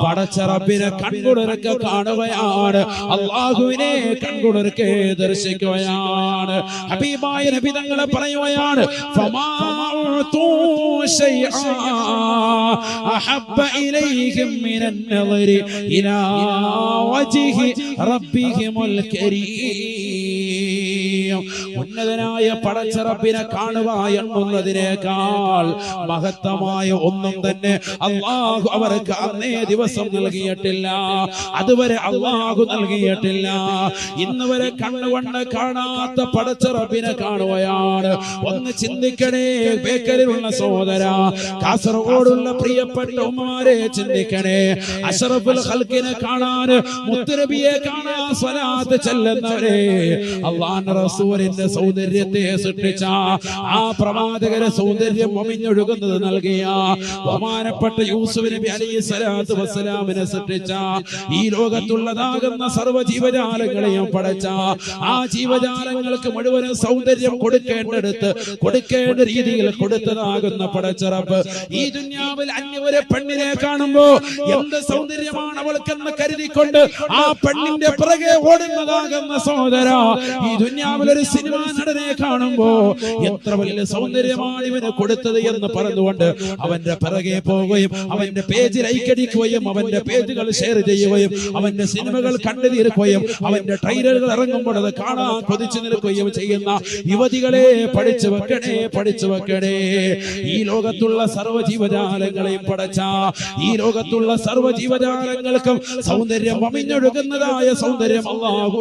പടച്ച റബ്ബിനെ കൺകുളിർക്ക് കാണുകയാണ്. അല്ലാഹുവിനെ കൺകുളിർക്ക് ദർശിക്കുകയാണ്. ഹബീബായ നബി തങ്ങൾ പറയുകയാണ്, ഫമാഉതു شيئا أحب إليهم من النظر إلى وجه ربهم الكريم. ഉന്നതനായ പടച്ച റബ്ബിനെ കാണുക എന്നുള്ളതിനേക്കാൾ മഹത്തമായ ഒന്നും തന്നെ അല്ലാഹു അവർക്ക് അന്നേ ദിവസം നൽകിയിട്ടില്ല. അതുവരെ അല്ലാഹു നൽകിയിട്ടില്ല. ഇന്ന് വരെ കണ്ണുകൊണ്ട് കാണാത്ത പടച്ച റബ്ബിനെ കാണുകയാണ്. ഒന്ന് ചിന്തിക്കണേ ബേക്കലിലുള്ള സഹോദര, കാസർഗോഡുള്ള പ്രിയപ്പെട്ട ഉമ്മമാരെ ചിന്തിക്കണേ. അഷ്റഫുൽ ഖൽഖിനെ കാണാൻ, മുത്തുനബിയെ കാണാൻ സ്വലാത്ത് ചെല്ലുന്നവരെ, അല്ലാഹുവിന്റെ റസൂലിന്റെ സൗന്ദര്യത്തെ സൃഷ്ടിച്ച ആ പ്രവാചകരെ സൗന്ദര്യം ഒമിഞ്ഞൊഴുകുന്നത് നൽകിയ ബഹുമാനപ്പെട്ട യൂസുഫ് നബി അലൈഹി സ്വലാത്തു വസ്സലാമിനെ സൃഷ്ടിച്ച ഈ ലോകത്തുള്ളതാകുന്ന സർവ്വ ജീവജാലങ്ങളെയും പടച്ച ആ ജീവജാലങ്ങൾക്ക് മുഴുവനും സൗന്ദര്യം കൊടുക്കേണ്ടടുത്ത് കൊടുക്കേണ്ട രീതിയിൽ കൊടുത്തതാകുന്ന പടച്ച റബ്ബ് ഈ ദുനിയാവിൽ അന്യവരെ പെണ്ണിനെ കാണുമ്പോ എന്ത് സൗന്ദര്യമാണ് അവൾക്കെന്ന് കരുതിക്കൊണ്ട് ആ പെണ്ണിന്റെ പിറകെ ഓടുന്നതാകുന്ന സഹോദര, ഈ ദുനിയാവിൽ ഒരു സിനിമാ നടനെ കാണുമ്പോ എത്ര വലിയ സൗന്ദര്യമാണ് ഇവന് കൊടുത്തത് എന്ന് പറഞ്ഞുകൊണ്ട് അവന്റെ പിറകെ പോവുകയും അവന്റെ പേജ് ലൈക്ക് അടിക്കുകയും അവന്റെ പേജുകൾ ഷെയർ ചെയ്യുകയും അവന്റെ സിനിമകൾ കണ്ടു തീർക്കുകയും അവന്റെ ട്രെയിലറുകൾ ഇറങ്ങുമ്പോൾ അത് കാണാൻ കൊതിച്ചു നിൽക്കുകയും ചെയ്യുന്ന യുവതികളെ പഠിച്ചു വെക്കണേ, പഠിച്ചു വെക്കണേ. ഈ ലോകത്തുള്ള സർവ്വ ജീവജാലങ്ങളെയും പടച്ച ഈ ലോകത്തുള്ള സർവ്വ ജീവജാലങ്ങൾക്കും സൗന്ദര്യം അമിഞ്ഞൊഴുകുന്നതായ സൗന്ദര്യം അല്ലാഹു